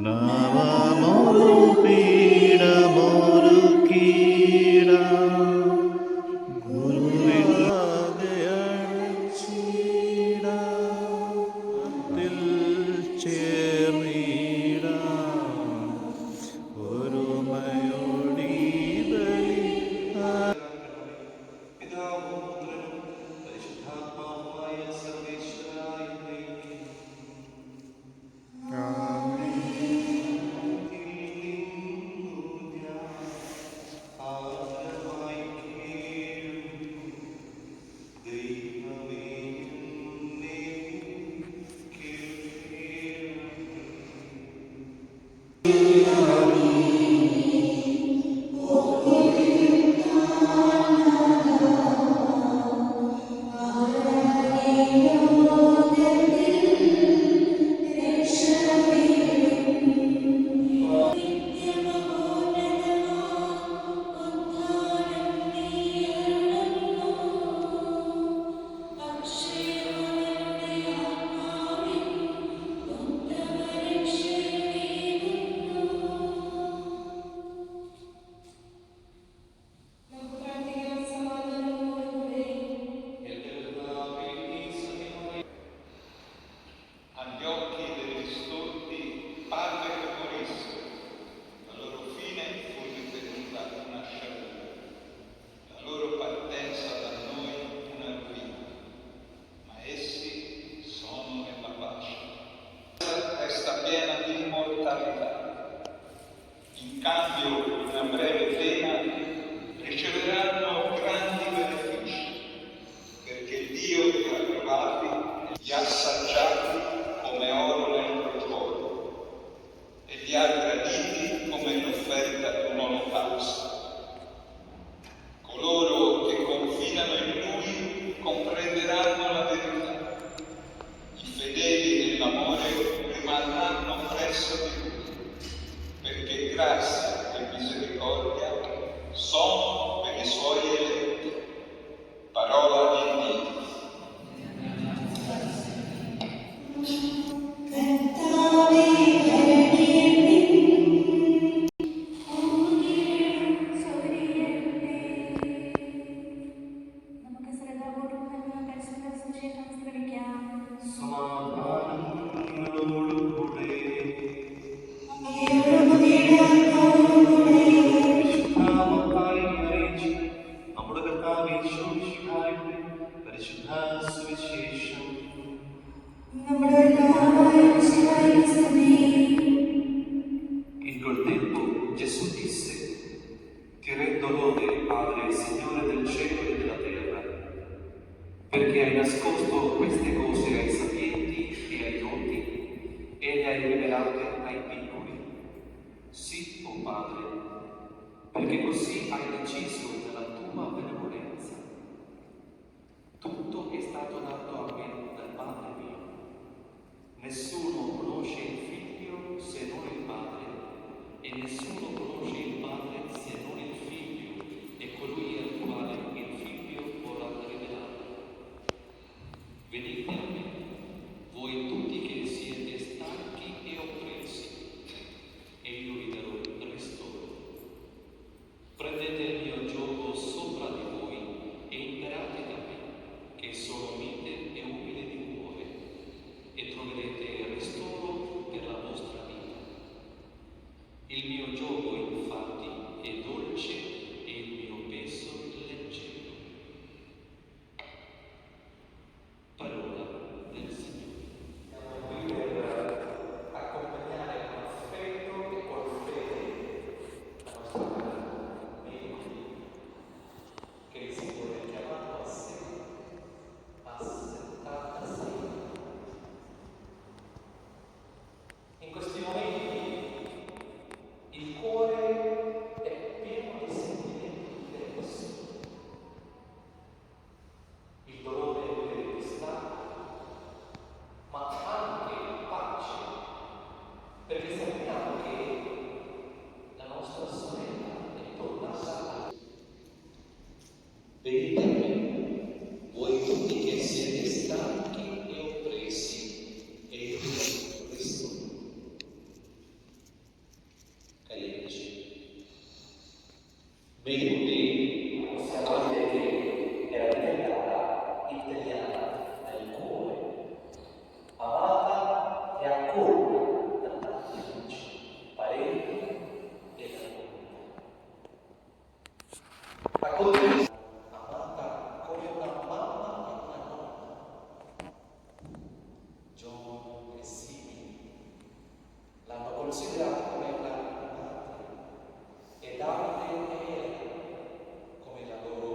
നവമൊരു പീഠമൊരുക്കിടാം ഗുരുവിലാകെ അടച്ചിടാം അതിൽ ചേർന്നിടാം ഒരുമയോടി ബലി പിതാവും പുത്രനും പരിശുദ്ധാത്മാവുമായ സർവേശ്വര In quel tempo Gesù disse: Ti rendo lode, Padre, Signore del cielo e della terra, perché hai nascosto queste cose ai sapienti e ai doti e le hai rivelate ai piccoli. Sì, o Padre, perché così hai deciso nella tua benevolenza. Tutto è stato dato a me dal Padre mio. Nessuno conosce il Figlio se non il Padre, e nessuno conosce il Padre se non il Figlio e colui al quale il Figlio vorrà rivelare. Venite a me, voi tutti che siete stanchi e oppressi, e io vi darò il ristoro. Prendete il mio giogo sopra di voi e imparate da me, che sono mite e umile di cuore, e troverete ristoro per la vostra vita. Il mio giogo infatti è dolce e il mio peso leggero. Parola del Signore. Per accompagnare con affetto e con fede la nostra medici, che il Signore ha chiamato a sé a 76. In questi momenti il cuore è pieno di sentimenti diversi. Il dolore per il distacco, ma anche pace, perché sappiamo che la nostra sorella è tornata a venite a me, voi tutti che siete stanchi e oppressi, e io vi darò ristoro. Cari amici, meglio di possiamo dire che era diventata italiana nel cuore, amata e accolta da tanti amici, parenti e da noi. Amata come una mamma e una nonna. John e simili l'hanno considerata come una madre e Davide e Ela come la loro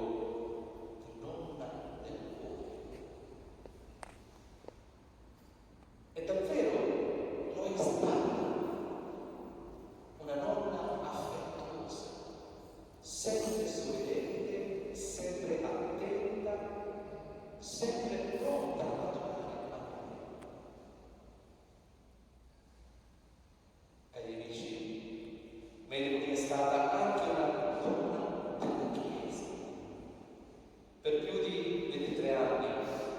nonna del cuore. E davvero lo è stata una nonna affettuosa, sempre sorridente, sempre attenta, sempre pronta a donare amore. Cari amici, Melody è stata anche una donna della Chiesa. Per più di 23 anni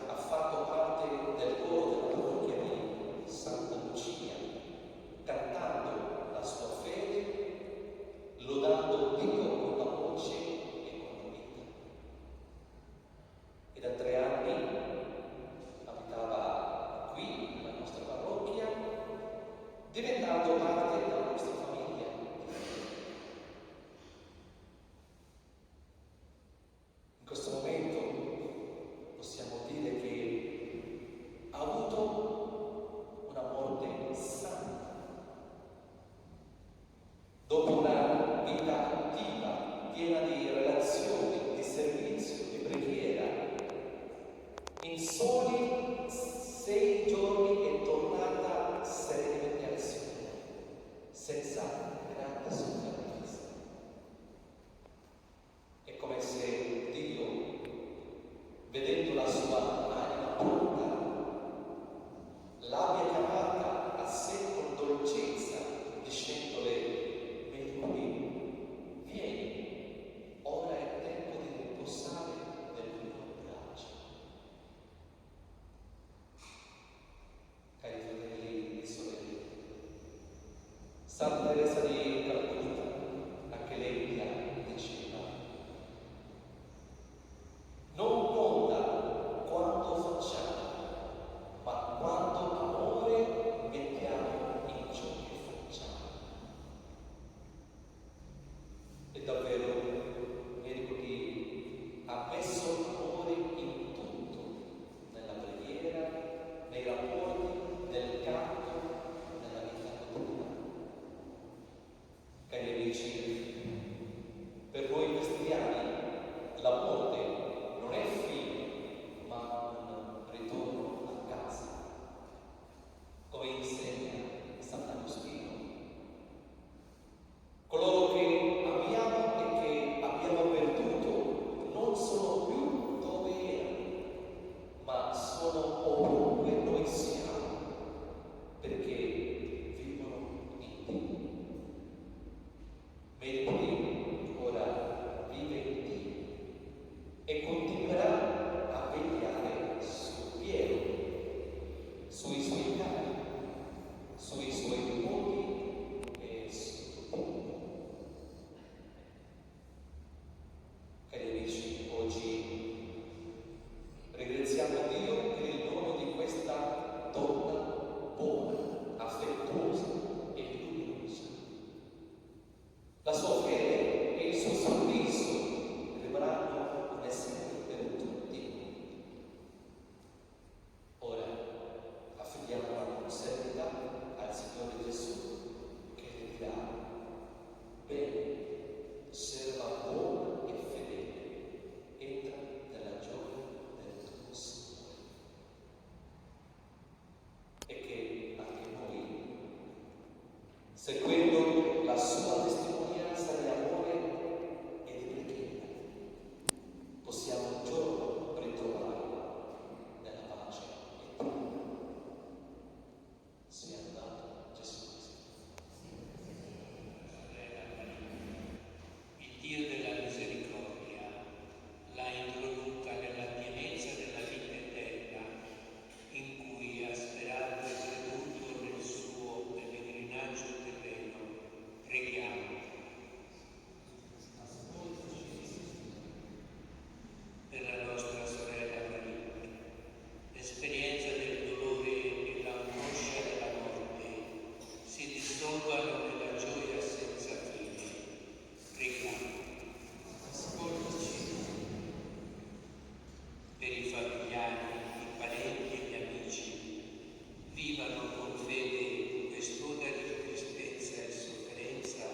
ha fatto parte del coro della parrocchia di Santa Lucia, cantando la sua fede, lodando Dio con la voce e con la vita. E da 3 anni abitava qui, nella nostra parrocchia, diventando parte della nostra famiglia. In questo momento possiamo dire che ha avuto una morte santa. Dopo una vita attiva, piena di relazioni, di servizio, di preghiera, in soli 6 giorni è tornata serenamente al Signore, senza grande sofferenza. È come se Dio, vedendo la sua anima pronta, l'abbia chiamata a sé con dolcezza, dicendole: Melody, vieni, ora è tempo di riposare nel mio braccio. Cari fratelli e sorelle, Santa Teresa di Calcutta, anche lei diceva: non conta quanto facciamo, ma quanto amore mettiamo in ciò che facciamo. E davvero Melody ha messo amore in tutto, nella preghiera, nei rapporti seguendo la sua testimonianza di amore e di preghiera, possiamo un giorno ritrovarlo nella pace eterna. Sia lodato Gesù Cristo. Il Dio della misericordia l'ha introdotta nella pienezza della vita eterna, in cui ha sperato e creduto nel suo pellegrinaggio terreno. Preghiamo. Per la nostra sorella Maria, l'esperienza del dolore e l'angoscia della morte si dissolvano nella gioia senza fine. Preghiamo. Per i familiari, i parenti e gli amici, vivano con fede quest'ora di tristezza e sofferenza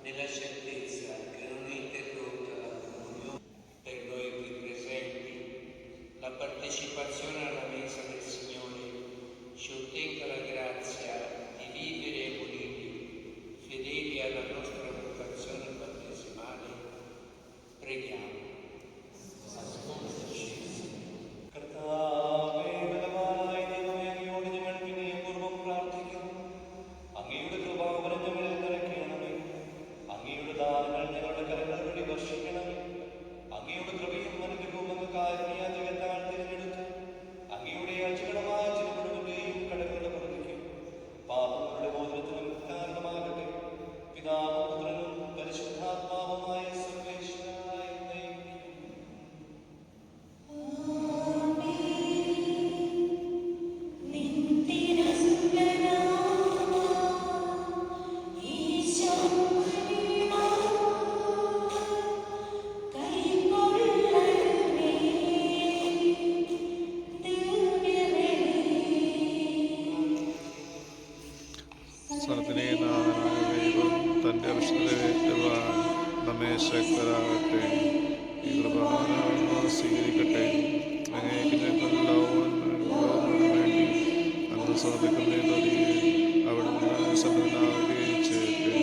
nella certezza che non è interrotta la comunione. Per noi qui presenti, la partecipazione alla mensa del Signore ci ottenga la grazia di vivere e morire fedeli alla nostra vocazione battesimale. Preghiamo. കർത്താവേ, ബലവാനായ ദൈവമേ, അങ്ങയോട് ഞങ്ങൾ പിന്നെയും പൂർവ്വം പ്രാർത്ഥിക്കുന്നു. അങ്ങയുടെ കൃപാവരം ഞങ്ങളിൽ നിറയ്ക്കണമേ. അങ്ങയുടെ ദാനങ്ങൾ ഞങ്ങളുടെ കരങ്ങൾ വഴി വർഷിക്കണമേ. അങ്ങയുടെ കൃപയും അനുഗ്രഹവും അങ്ങ് കാരുണ്യാതികത്താൽ തിരഞ്ഞെടുത്ത് അങ്ങയുടെ അചികടമായ ചില മുഴുവന്റെയും കടങ്ങളുടെ പുറത്തേക്കും പാപങ്ങളുടെ മോചനത്തിനും കാരണമാകട്ടെ. പിതാവും പുത്രനും പരിശുദ്ധാത്മാവുമായ സർവേശ്വരനായ ദൈവമേ. സർവ്വത്തിനെ നാഥനായ ദൈവം തൻ്റെ അവിഷ്ണതയേറ്റുവാൻ നമ്മെ ശക്തരാകട്ടെ. ഈ കൃപാദാനം സ്വീകരിക്കട്ടെ. അങ്ങേക്ക് ഞങ്ങൾ ലോകത്തിന് വേണ്ടി അങ്ങ് സമർപ്പിക്കുന്നതിലൊരു അവിടുന്ന് സമനാവുകയും ചെയ്യട്ടെ.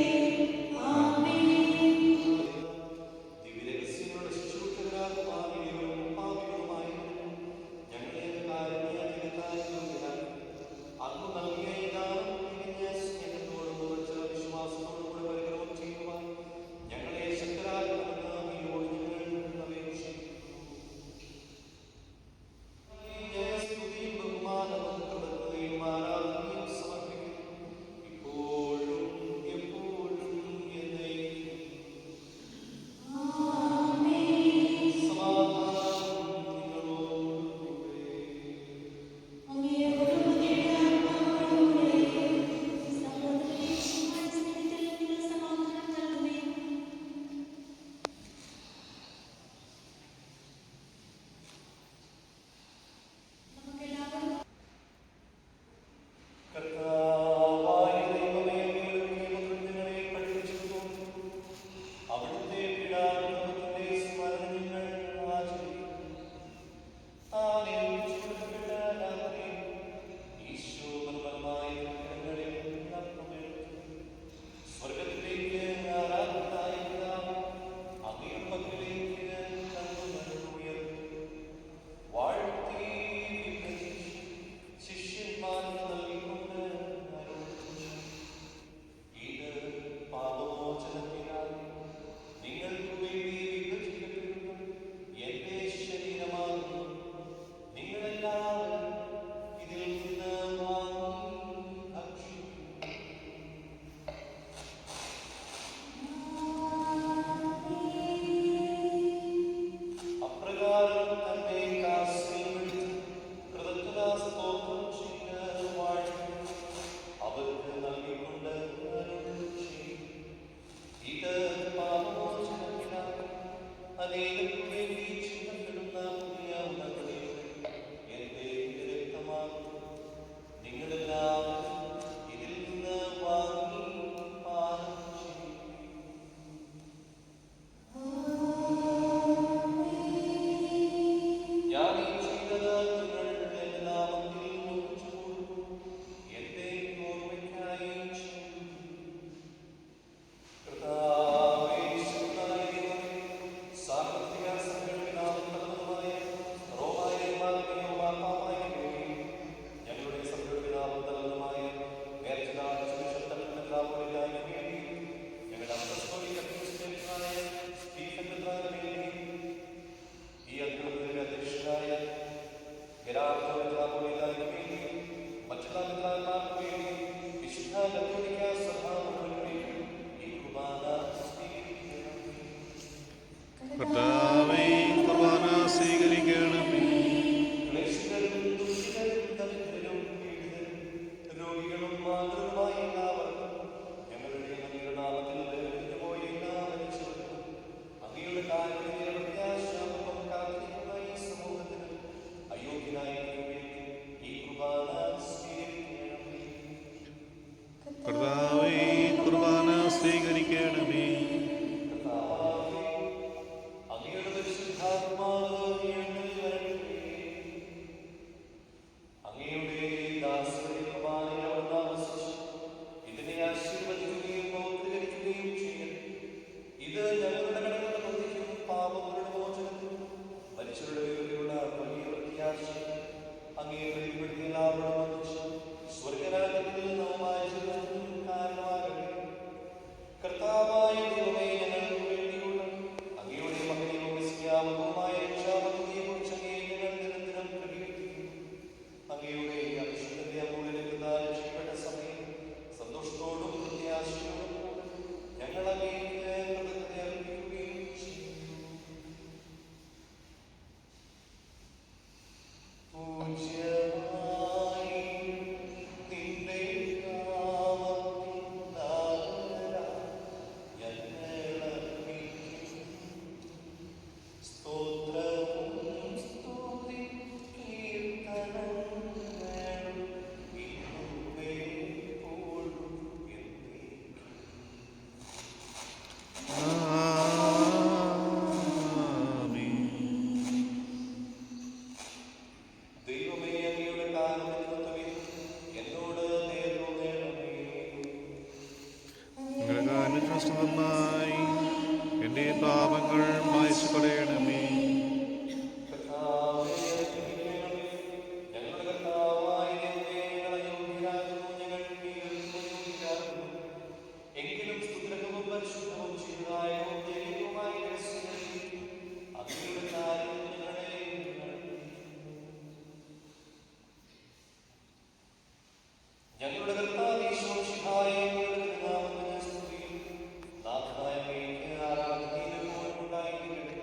ദിവ്യരഹസ്യങ്ങളുടെ ശുശ്രൂഷകരാൽ പാപികളും പാപികളുമായി ഞങ്ങളെ കാരുണ്യാതികത്താൽ യോഗ്യരാക്കി. അങ്ങ് നൽകിയ ഈ ദാനം തികഞ്ഞ സ്നേഹത്തോടും ഉറച്ച വിശ്വാസത്തോടും കൂടെ പരിക്രമം ചെയ്യുവാൻ ഞങ്ങളെ ശക്തരാക്കണമെന്ന് അങ്ങയോട് ഞങ്ങൾ അപേക്ഷിക്കുന്നു. സ്തുതിയും ബഹുമാനവും കൃതജ്ഞതയും ആരാധനയും സമർപ്പിക്കുന്നു. ഇപ്പോഴും എപ്പോഴും എന്നേക്കും. സമാധാനം നിങ്ങളോടുകൂടെ. കർത്താവായ ദൈവമേ, അങ്ങയുടെ പ്രിയപുത്രൻ ഞങ്ങളെ പഠിപ്പിച്ചതുകൊണ്ട് അവിടുത്തെ പീഡാനുഭവത്തിന്റെ സ്മരണ ഞങ്ങൾ ആചരിക്കുന്നു. താൻ ഏൽപ്പിച്ചുകൊടുക്കപ്പെട്ട രാത്രിയിൽ ഈശോ നിർമ്മലമായ കരങ്ങളിൽ അപ്പമെടുത്തു. സ്വർഗ്ഗത്തിലേക്ക് ആരാധനായ പിതാവേ, അങ്ങയുടെ പക്കലേക്ക് കണ്ണുകൾ ഉയർത്തി വാഴ്ത്തി വിഭജിച്ച് ശിഷ്യന്മാർക്ക് നൽകിക്കൊണ്ട് അരുളിച്ചെയ്തു. ഇത് പാപമോചനത്തിനായി നിങ്ങൾക്ക് വേണ്ടി വിഭജിക്കപ്പെടുന്ന എന്റെ ശരീരമാകുന്നു. നിങ്ങളെല്ലാവരും ഇതിൽ നിന്ന് വാങ്ങി ഭക്ഷിക്കുന്നു. അപ്രകാരം തന്റെ കാസയും എടുത്ത് കൃതജ്ഞതാസ്തോത്രം ചെയ്ത് വാഴ്ത്തി അവർക്ക് നൽകിക്കൊണ്ട് അരുളിച്ചെയ്തു. ഇത് പാപമോചനത്തിനായി അനേകർക്ക് വേണ്ടി ചിന്തപ്പെടുന്ന പുതിയ ഉടമ്പടിയുടെ എന്റെ രക്തമാകുന്നു. നിങ്ങളെല്ലാവരും ഇതിൽ നിന്ന് വാങ്ങി പാനം ചെയ്യുന്നു. ഞാൻ ഈ ചെയ്തത് നിങ്ങൾ എന്റെ നാമത്തിൽ ഒന്നിച്ചുകൂടും എന്റെ ഓർമ്മയ്ക്കായി ചെയ്യുന്നു. കർത്താവേ, കുർബാന സ്വീകരിക്കണമേ. ക്ലേശിതരും ദുഃഖിതരും ദരിദ്രരും പീഡിതരും രോഗികളും മാതൃമായ എല്ലാവർക്കും ഞങ്ങളുടെ അങ്ങയുടെ നാമത്തിൽ ദരിദ്രപോയ എല്ലാ മനുഷ്യർക്കും അങ്ങയുടെ കാരുണ്യത്തിന്റെ പ്രത്യാശാപം കാത്തിരിക്കുന്ന ഈ സമൂഹത്തിന് അയോഗ്യനായ ഈ കുർബാന സ്വീകരിക്കണമേ. കർത്താവേ, കുർബാന സ്വീകരിക്കണമേ. കർത്താവേ, അങ്ങയുടെ പരിശുദ്ധാത്മാവ് എഴുന്നള്ളി വരട്ടെ. അങ്ങയുടെ ദാസരുടെ കുർബാനയിൽ അവർ താമസിച്ച് ഇതിനെ ആശീർവദിക്കുകയും പൗത്രീകരിക്കുകയും ചെയ്യട്ടെ. ഇത് ഞങ്ങളുടെ കടങ്ങളുടെ പ്രതിക്കും പാപങ്ങളുടെ മോചനത്തിനും മരിച്ചവരുടെ ഉയർത്തിയുള്ള വലിയ പ്രത്യാശ അങ്ങേ വെളിപ്പെടുത്തിയ എല്ലാവരും വന്നിച്ച് സ്വർഗരാജ്യത്തിൽ നവമായ ജീവിതത്തിനും കാരണമാകട്ടെ. കർത്താവായ ദൈവമേ, ഞങ്ങൾക്ക് വേണ്ടിയുള്ള അങ്ങയുടെ മകനെയും നിസ്യാമകവുമായ രക്ഷാപദ്ധതിയെക്കുറിച്ച് അങ്ങേ ഞങ്ങൾ നിരന്തരം പ്രകീർത്തിക്കുന്നു. അങ്ങയുടെ അഭിഷേകത്തെ അമൂല്യത രക്ഷപ്പെട്ട സമയം സന്തോഷത്തോടും പ്രത്യാശയോടും കൂടെ ഞങ്ങൾ അങ്ങേക്ക് കൃതജ്ഞത അർപ്പിക്കുകയും ചെയ്യുന്നു. പൂജ്യമായി നിന്റെ നാമത്തിൽ സ്തോത്രവും സ്തുതി കീർത്തനങ്ങളും ഇന്നും എപ്പോഴും എന്നേക്കും. ആമേൻ. ദൈവമേ, അങ്ങയുടെ കാരുണ്യത്തിനൊത്തവിധം എന്നോട് ദയ തോന്നണമേ. നിങ്ങളുടെ കാരുണ്യത്തിനനുസൃതമായി എൻ്റെ പാപങ്ങൾ മായ്ച്ചു കളയണമേ. കർത്താവേ, അനുഗ്രഹിക്കണമേ. ഞങ്ങളുടെ കർത്താവായ ദൈവമേ, ഞങ്ങൾ അയോഗ്യരാകുന്നു, ഞങ്ങൾ അയോഗ്യരാകുന്നു. എങ്കിലും സ്തുതിർഹവും പരിശുദ്ധവും ചെയ്തതായ ദൈവമായ രഹസ്യങ്ങളിൽ അങ്ങയുടെ കാര്യം ഞങ്ങളെ ഞങ്ങളുടെ കർത്താവേ, ശോഷിഹായ അങ്ങയുടെ നാമത്തിന് സ്തുതിയും നാഥനായ അങ്ങേക്ക് ആരാധനയും എപ്പോഴും ഉണ്ടായിരിക്കട്ടെ.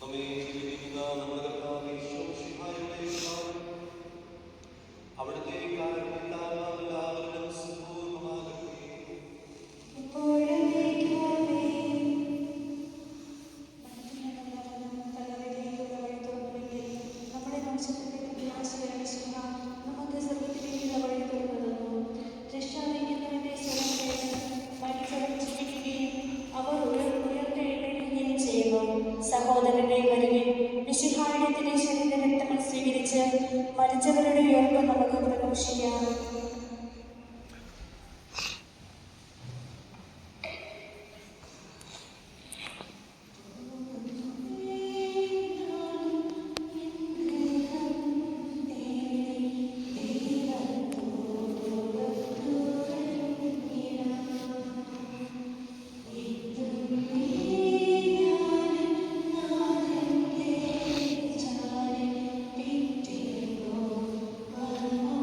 നമ്മെ ജീവിക്കുന്ന നമ്മുടെ കർത്താവ് യേശുമിശിഹായുടെ കൃപ, അവിടുത്തെ കാരുണ്യത്താൽ നാം എല്ലാവരിലും സമ്പൂർണ്ണമാകട്ടെ. നമ്മുടെ വംശത്തിന്റെ നമുക്ക് സ്വർഗത്തിലേക്കുള്ള വഴി തുറന്നു. രക്ഷാദിക്കുന്നവന്റെ സ്വരം കേട്ട് മരിച്ചവർ ജീവിക്കുകയും അവർ ഉയർത്തെഴുന്നേൽക്കുകയും ചെയ്യുന്നു. സഹോദരന്റെ വരുവിൽ മിശിഹായുടെ തിരുശരീര രക്തങ്ങൾ സ്വീകരിച്ച് മരിച്ചവരുടെ ഉയർപ്പ് നമുക്ക് പ്രഘോഷിക്കാം. Oh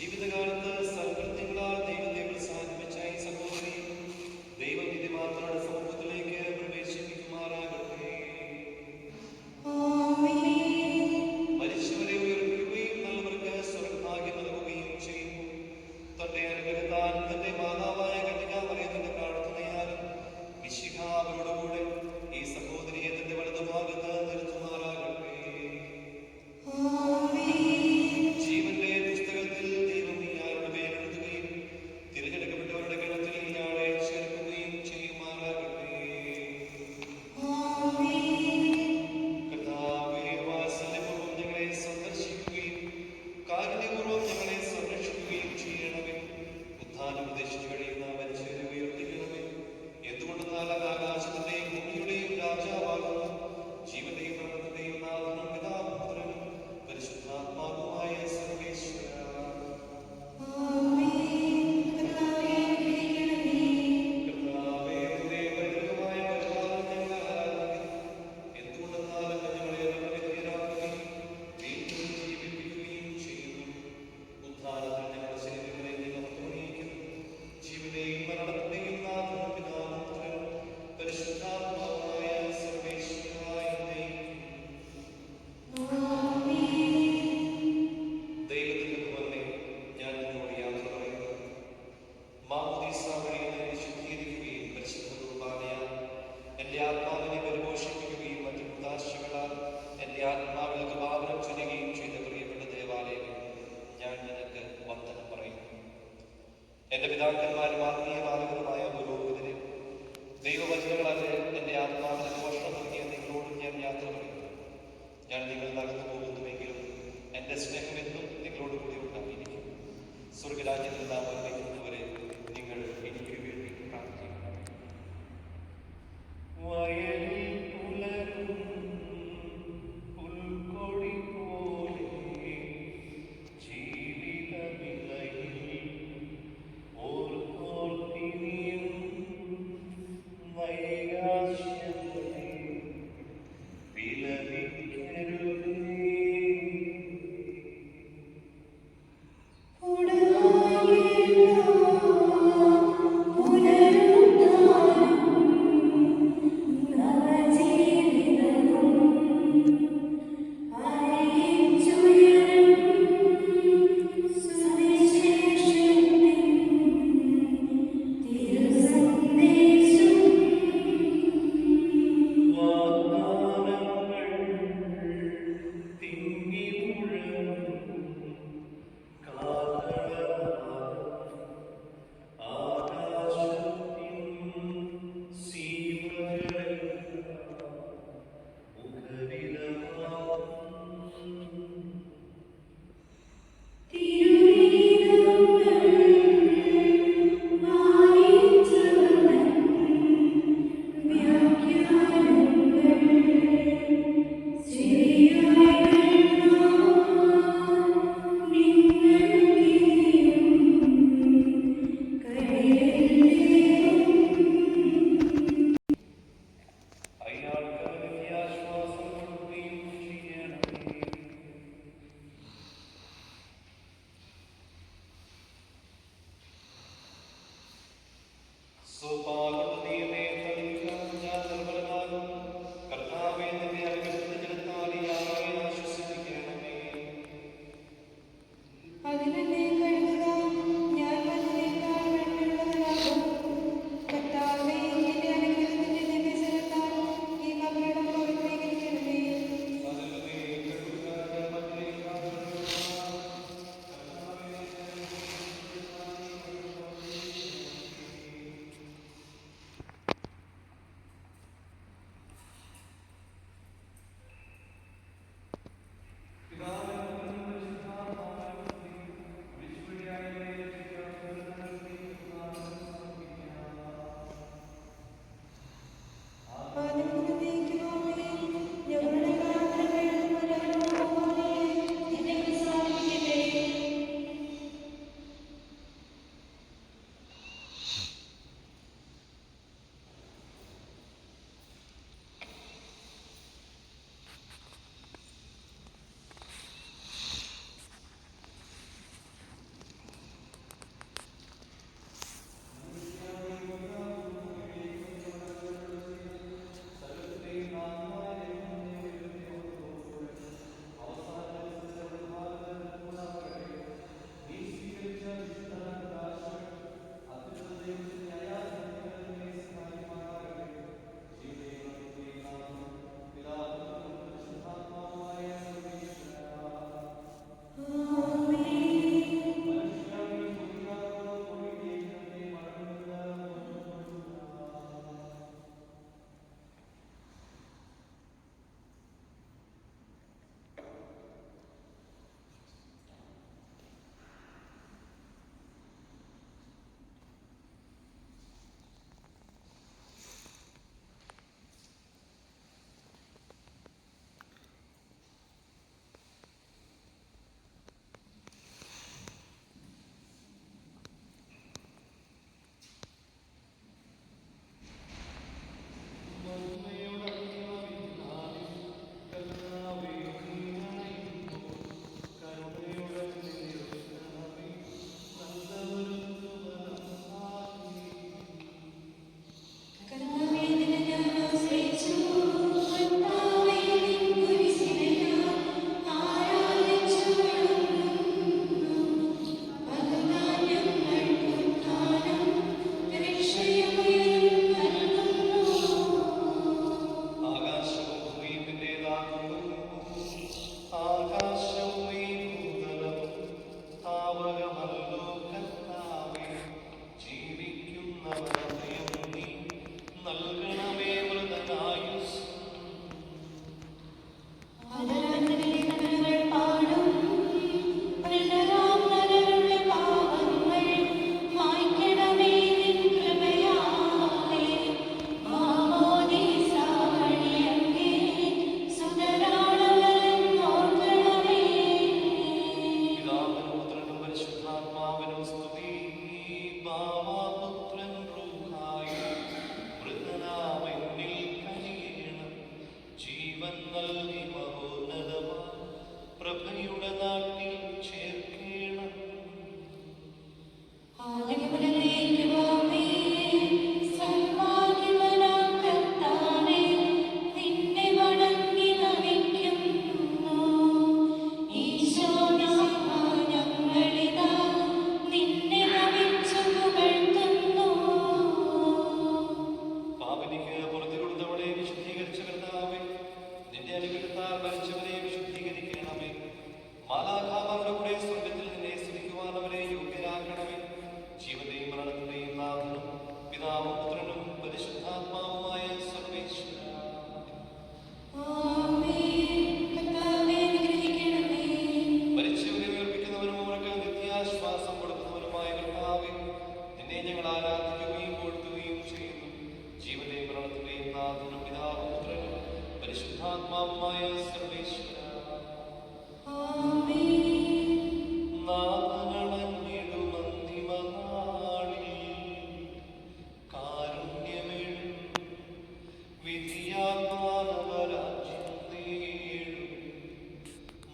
ജീവിതകാലത്ത് സൽകൃത്യങ്ങളാൽ ദൈവത്തെ പ്രസാദിപ്പിച്ച ഈ സഹോദരി ദൈവവിധി മാത്രയുടെ സമൂഹത്തിലേക്ക് പ്രവേശിപ്പിക്കുമാറാകട്ടെ. മരിച്ചവരെ ഉയർപ്പിക്കുകയും നല്ലവർക്ക് സ്വർഗ്ഗഭാഗ്യം നൽകുകയും ചെയ്യുന്നു. തന്റെ അനുഗ്രഹത്താൽ തന്റെ മാതാവായ കന്യകാമറിയത്തിന്റെ പ്രാർത്ഥനയാലും മിശിഹ അവരോടുകൂടെ ഈ സഹോദരിയെ തന്റെ വലതുഭാഗത്ത് നിർത്തുമാറാകട്ടെ. ജീവന്റെ പുസ്തകത്തിൽ ദൈവം ഇയാളുടെ പേരെഴുതുകയും തിരഞ്ഞെടുക്കപ്പെട്ടവരുടെ ഗണത്തിൽ ഇയാളെ ചേർക്കുകയും ചെയ്യുമാറാകട്ടെ. കർത്താവേ, വാത്സല്യപൂർവ്വം ഞങ്ങളെ സന്ദർശിക്കുകയും കാരുണ്യപൂർവ്വം ഞങ്ങളെ സംരക്ഷിക്കുകയും ചെയ്യണമേ. ഉത്ഥാനം പ്രതീക്ഷിച്ചു കഴിയുന്ന മരിച്ചവരെ ഉയർത്തിക്കണമേ. എന്തുകൊണ്ടെന്നാൽ അത് ആകാശത്തിന്റെയും ഭൂമിയുടെയും രാജാവാകുന്നു. ജീവന്റെയും മരണത്തിന്റെയും നാഥനും പിതാവും പുത്രനും പരിശുദ്ധാത്മാവുമായ സർവേശ്വര. കർത്താവേ, നിന്റെ പരിപൂർണ്ണമായ പരിപാലനം ഞങ്ങൾ ആരാധിക്കുന്നു. എന്തുകൊണ്ടെന്നാൽ അങ്ങ് ഞങ്ങളെ രണവിധേയരാക്കുകയും വീണ്ടും ജീവിപ്പിക്കുകയും ചെയ്യുന്നു. ഉത്ഥാനത്തിൽ ഞങ്ങളുടെ ശരീരങ്ങളെ നിലനിർത്തുകയും ജീവന്റെയും മരണത്തിന്റെയും നാഥനും പിതാവും പുത്രനും പരിശുദ്ധാത്മാവായ സർവേശ്വരായ ദൈവത്തിന്റെ പുത്രനെ ഞാൻ നിന്നോട് യാത്ര പറയുന്നു. മാമോദീസ വഴി എന്നെ വിശുദ്ധീകരിക്കുകയും പരിശുദ്ധ കുർബാനയാൽ എന്റെ ആത്മാവിനെ പരിപോഷിപ്പിക്കുകയും മറ്റു ഉദാശകളാൽ എന്റെ ആത്മാവിൽ കൃപാവനം ചൊല്ലുകയും ചെയ്ത പ്രിയപ്പെട്ട ദേവാലയമേ, ഞാൻ നിനക്ക് വന്ദനം പറയുന്നു. എന്റെ പിതാക്കന്മാരും ആത്മീയ ബാലകരുമായ പുരോഹിതരെ, ദൈവവചനങ്ങളാൽ എന്റെ ആത്മാവിന് പോഷണം നൽകിയ നിങ്ങളോടും ഞാൻ യാത്ര പറയുന്നു. ഞാൻ നിങ്ങൾ നടന്നു പോകുന്നുവെങ്കിലും എന്റെ സ്നേഹം എന്നും നിങ്ങളോട് കൂടി ഉണ്ടായിരിക്കും. സ്വർഗരാജ്യത്തിൽ നാം ഒരുമിക്കുന്നവരെ നിങ്ങൾ എനിക്ക് വേണ്ടി പ്രാർത്ഥിക്കണം. വയലിൽ പുലരും പുൽക്കൊടി പോലെ ജീവിതവിളയിൽ ഓർത്തിനിയും നൈരാശ്യങ്ങളെ വിലപിക്കരുതേ. ഉടനെ പാപനിക്ക് പുറത്തു കൊടുത്തവളെ വിശുദ്ധീകരിച്ച കർത്താവേ, നിന്റെ അനുഗ്രഹത്താൽ മരിച്ചവരെ വിശുദ്ധീകരിക്കണമേ. മാലാഖമാരുടെ കൂടെ സ്വർഗ്ഗത്തിൽ നിന്നെ സ്തുതിക്കുവാൻ അവരെ യോഗ്യരാക്കണമേ. ജീവന്റെയും മരണത്തിന്റെയും നാഥനും പിതാവും പുത്രനും പരിശുദ്ധാത്മാവുമായ സർവേശ്വര. മരിച്ചവരെ ഉയർപ്പിക്കുന്നവനും അവർക്ക് നിത്യാശ്വാസം കൊടുക്കുന്നവനുമായ കർത്താവേ, നിന്നെ ഞങ്ങൾ ആരാധിക്കുകയും പൊഴുത്തുകയും ചെയ്യുന്നു. ജീവന്റെയും മരണത്തിന്റെയും നാഥനും പിതാവും പുത്രനും പരിശുദ്ധാത്മാവുമായ സർവേശ്വര. നാഥനണഞ്ഞിടുമന്തിമനാളിൽ കാരുണ്യമെഴും വിധിയാത്മാനവരാജ്യം നേടും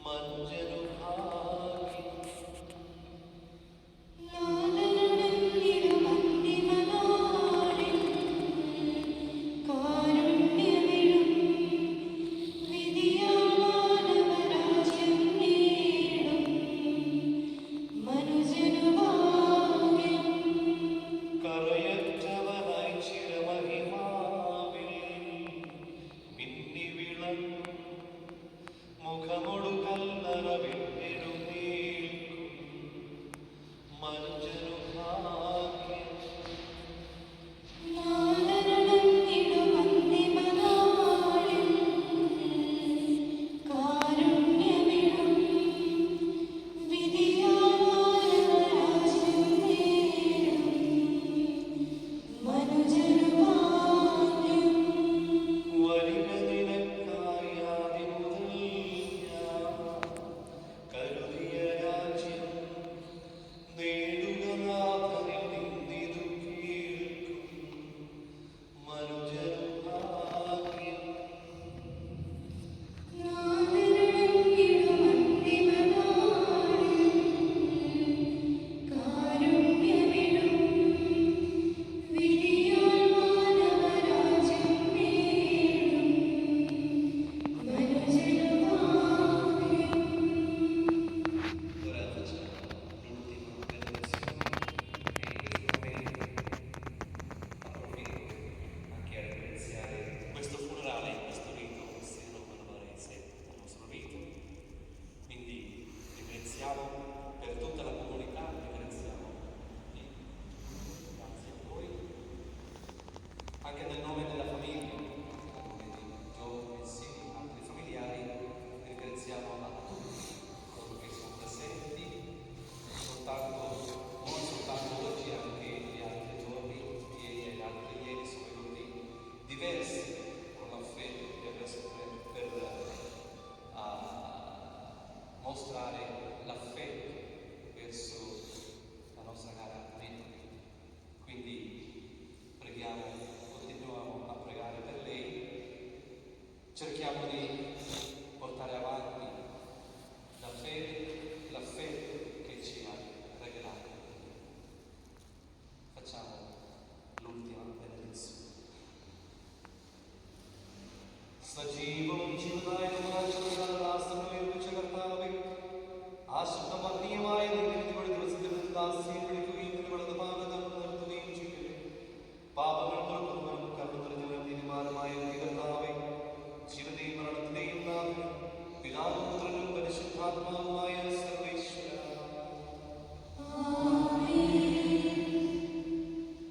മഞ്ജനുഭാഗ്യം. കറയറ്റവനായി ചിരമഹിമാവിൽ മിന്നി വിളങ്ങും മുഖമൊടു കല്ലറവിൽ എഴുന്നേൽക്കും മഞ്ജനുഭാഗ്യം. വരിക നിനക്കായി ആദിമുതൽ ഞാൻ കരുതിയ രാജ്യം നേടുക നാഥനിൽ നിന്നിതു കേൾക്കും മനുജനുഭാഗ്യം. Questo funerale, questo rito, se non permanesse nella nostra vita. Quindi ringraziamo per tutta la comunità, ringraziamo e grazie a voi. Anche nel nome della famiglia, nel nome di Giorgio e Sini, altri familiari, ringraziamo a tutti coloro che sono presenti, non soltanto oggi, anche gli altri giorni, ieri e gli altri ieri sono venuti diversi con la fede per mostrare l'affetto verso la nostra cara Napoli. Quindi preghiamo, continuiamo a pregare per lei, cerchiamo di portare avanti la fede, l'affetto che ci ha regalato. Facciamo l'ultima benedizione. സജീവം ജീവനായ ആ ശുദ്ധമർണീയമായ നിങ്ങളുടെ ദിവസത്തിൽ ദാസ്യം വിളിക്കുകയും നിങ്ങളുടെ ഭാഗത്ത് നിർത്തുകയും ചെയ്യട്ടെ. പാപങ്ങൾ പുറത്തുവരും കരുണ നിറഞ്ഞവരും നീതിമാനുമായ കർത്താവേ, ജീവന്റെയും മരണത്തിന്റെയും നാഥനും പിതാവും പുത്രനും പരിശുദ്ധാത്മാവുമായ സർവേശ്വര.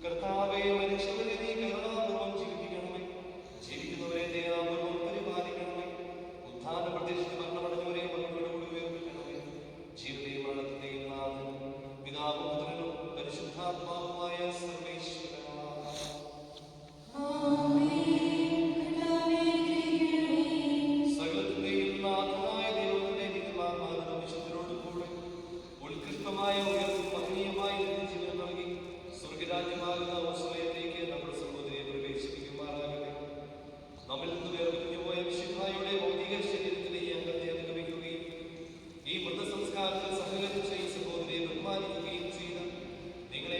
കർത്താവേ, മരിച്ചവരെ നീ കരുണാപൂർവം ജീവിപ്പിക്കണമേ. ജീവിക്കുന്നവരെ ദയാപൂർവം പരിപാലിക്കണമേ. ഉത്ഥാന പ്രദേശത്ത് മരണമടഞ്ഞവരെ മക്കളോട് ഉയർപ്പിക്കണമേ. ജീവന്റെയും മരണത്തിന്റെയും നാഥനും പിതാവും പുത്രനും പരിശുദ്ധാത്മാവുമായ സർവേശ്വര. സകലത്തിന്റെയും നാഥനായ ദൈവത്തിന്റെ നീതിമാന്മാരുടെ വിശുദ്ധരോടുകൂടെ ഉത്കൃഷ്ടമായ ഉയർത്തും മഹനീയമായ ജീവൻ നൽകി സ്വർഗരാജ്യമാകുന്ന അവസരത്തിലേക്ക് നമ്മുടെ സഹോദരിയെ പ്രവേശിപ്പിക്കുമാറാകട്ടെ. നമ്മിൽ നിന്ന് വേർപിരിഞ്ഞു പോയ വിശുദ്ധായുടെ ഭൗതിക ശരീരത്തിലെ ഈ അംഗത്തെ അനുഗമിക്കുകയും ഈ മൃതസംസ്കാരത്തിൽ സഹകരിച്ച ഈ സഹോദരിയെ ബഹുമാനിക്കുകയും ചെയ്ത നിങ്ങളെ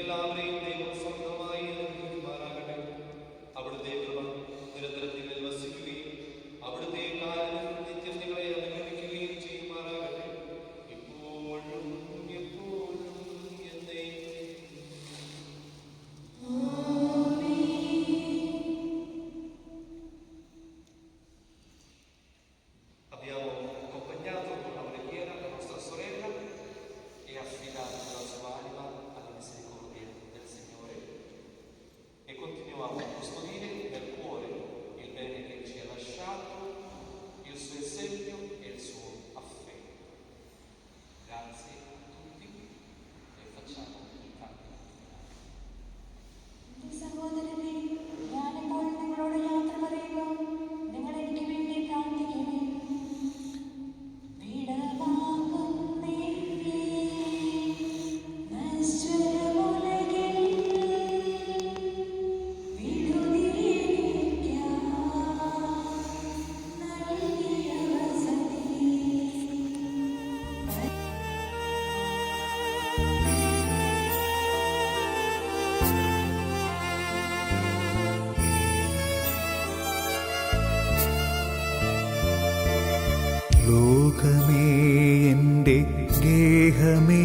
ലോകമേ എൻ്റെ ഗേഹമേ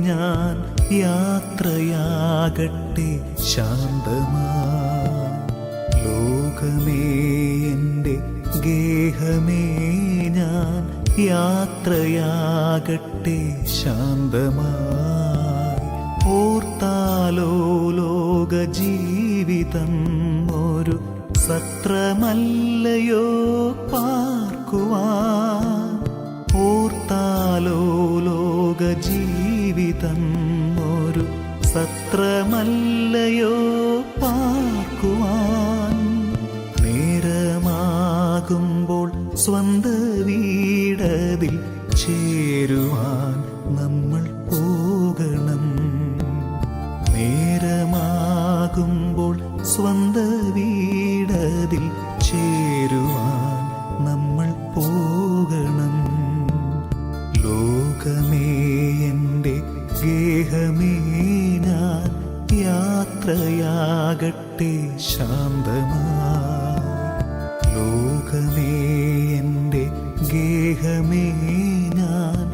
ഞാൻ യാത്രയാകട്ടെ ശാന്തമായി. ലോകമേ എൻ്റെ ഗേഹമേ ഞാൻ യാത്രയാകട്ടെ ശാന്തമായി. ഓർത്താലോ ലോക ജീവിതം ഒരു സത്രമല്ലയോ പാർക്കുവാൻ. ഓർത്താലോ ലോക ജീവിതം ഒരു സത്രമല്ലയോ പാർക്കുവാൻ. നേരമാകുമ്പോൾ സ്വന്ത വീടതിൽ ചേരുവാൻ നമ്മൾ പോകണം. നേരമാകുമ്പോൾ സ്വന്ത വീടതിൽ ചേരുവാൻ നമ്മൾ പോകണം. ലോകമേ എൻ്റെ ഗേഹമേ ഞാൻ യാത്രയാകട്ടെ ശാന്തമായി. ലോകമേ എൻ്റെ ഗേഹമേ ഞാൻ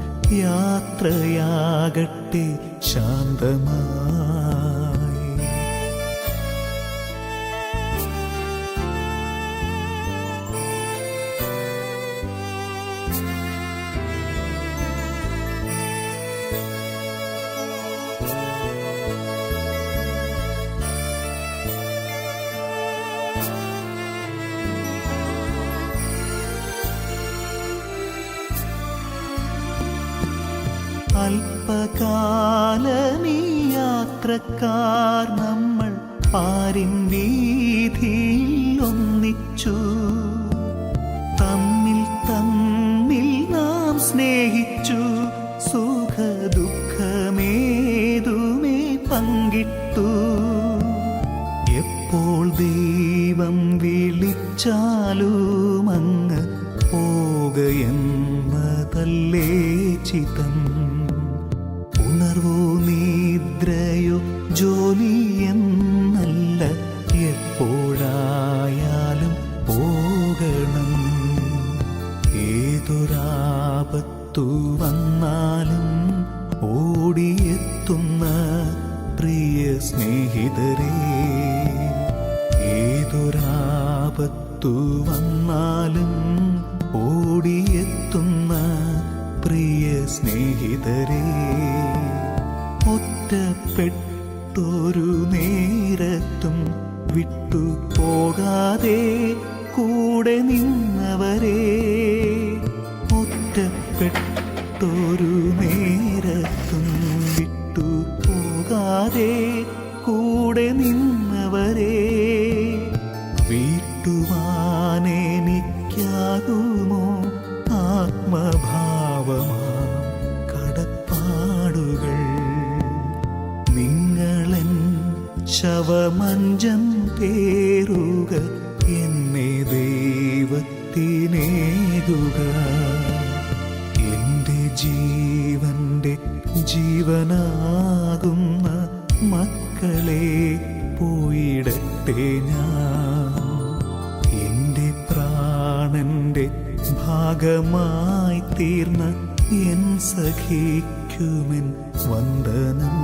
യാത്രയാകട്ടെ ശാന്തമായി. അല്പകാലമീ യാത്രക്കാർ നമ്മൾ പാരിൻ വീതിയിൽ ഒന്നിച്ചു. തമ്മിൽ തമ്മിൽ നാം സ്നേഹിച്ചു. സുഖദുഃഖമേതുമേ പങ്കിട്ടു. എപ്പോൾ ദൈവം വിളിച്ചാലും അങ്ങ് പോകയെന്നതല്ലേ ചിതം. ഉണർവോ നിദ്രയോ ജോലിയെന്നല്ല, എപ്പോഴായാലും പോകണം. ഏതൊരാപത്തു വന്നാലും ഓടിയെത്തുന്ന പ്രിയ സ്നേഹിതരേ. ഏതൊരാപത്തു വന്നാലും ഓടിയെത്തുന്ന പ്രിയ സ്നേഹിതരേ. ഒറ്റപ്പെട്ടൊരു നേരത്തും വിട്ടു പോകാതെ കൂടെ നിന്നവരെ. ഒറ്റപ്പെട്ടൊരു നേരത്തും വിട്ടു പോകാതെ കൂടെ നിന്നവരെ. വീട്ടുവാനെനിക്കാകുമോ ആത്മഭാവമാം കടപ്പാടുകൾ. നിങ്ങളെൻ ശവമഞ്ചം പേറുക, എന്നെ ദൈവത്തിനേകുക. എൻ്റെ ജീവന്റെ ജീവനാകുന്ന മക്കളെ പോയിടട്ടെ ഞാൻ. എൻ്റെ പ്രാണന്റെ ഭാഗമായി തീർന്ന എൻ സഖിക്കുമെൻ വന്ദനം.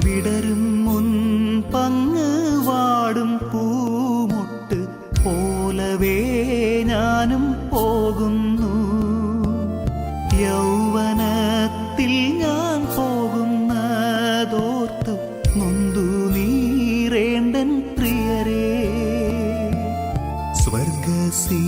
വിടരും മുൻപങ്ങ് വാടും പൂമൊട്ട് പോലവേ ഞാനും പോകുന്നു. യൗവനത്തിൽ ഞാൻ പോകുന്നതോർത്ത് നൊന്തു നീറേണ്ടൻ പ്രിയരേ. സ്വർഗസീ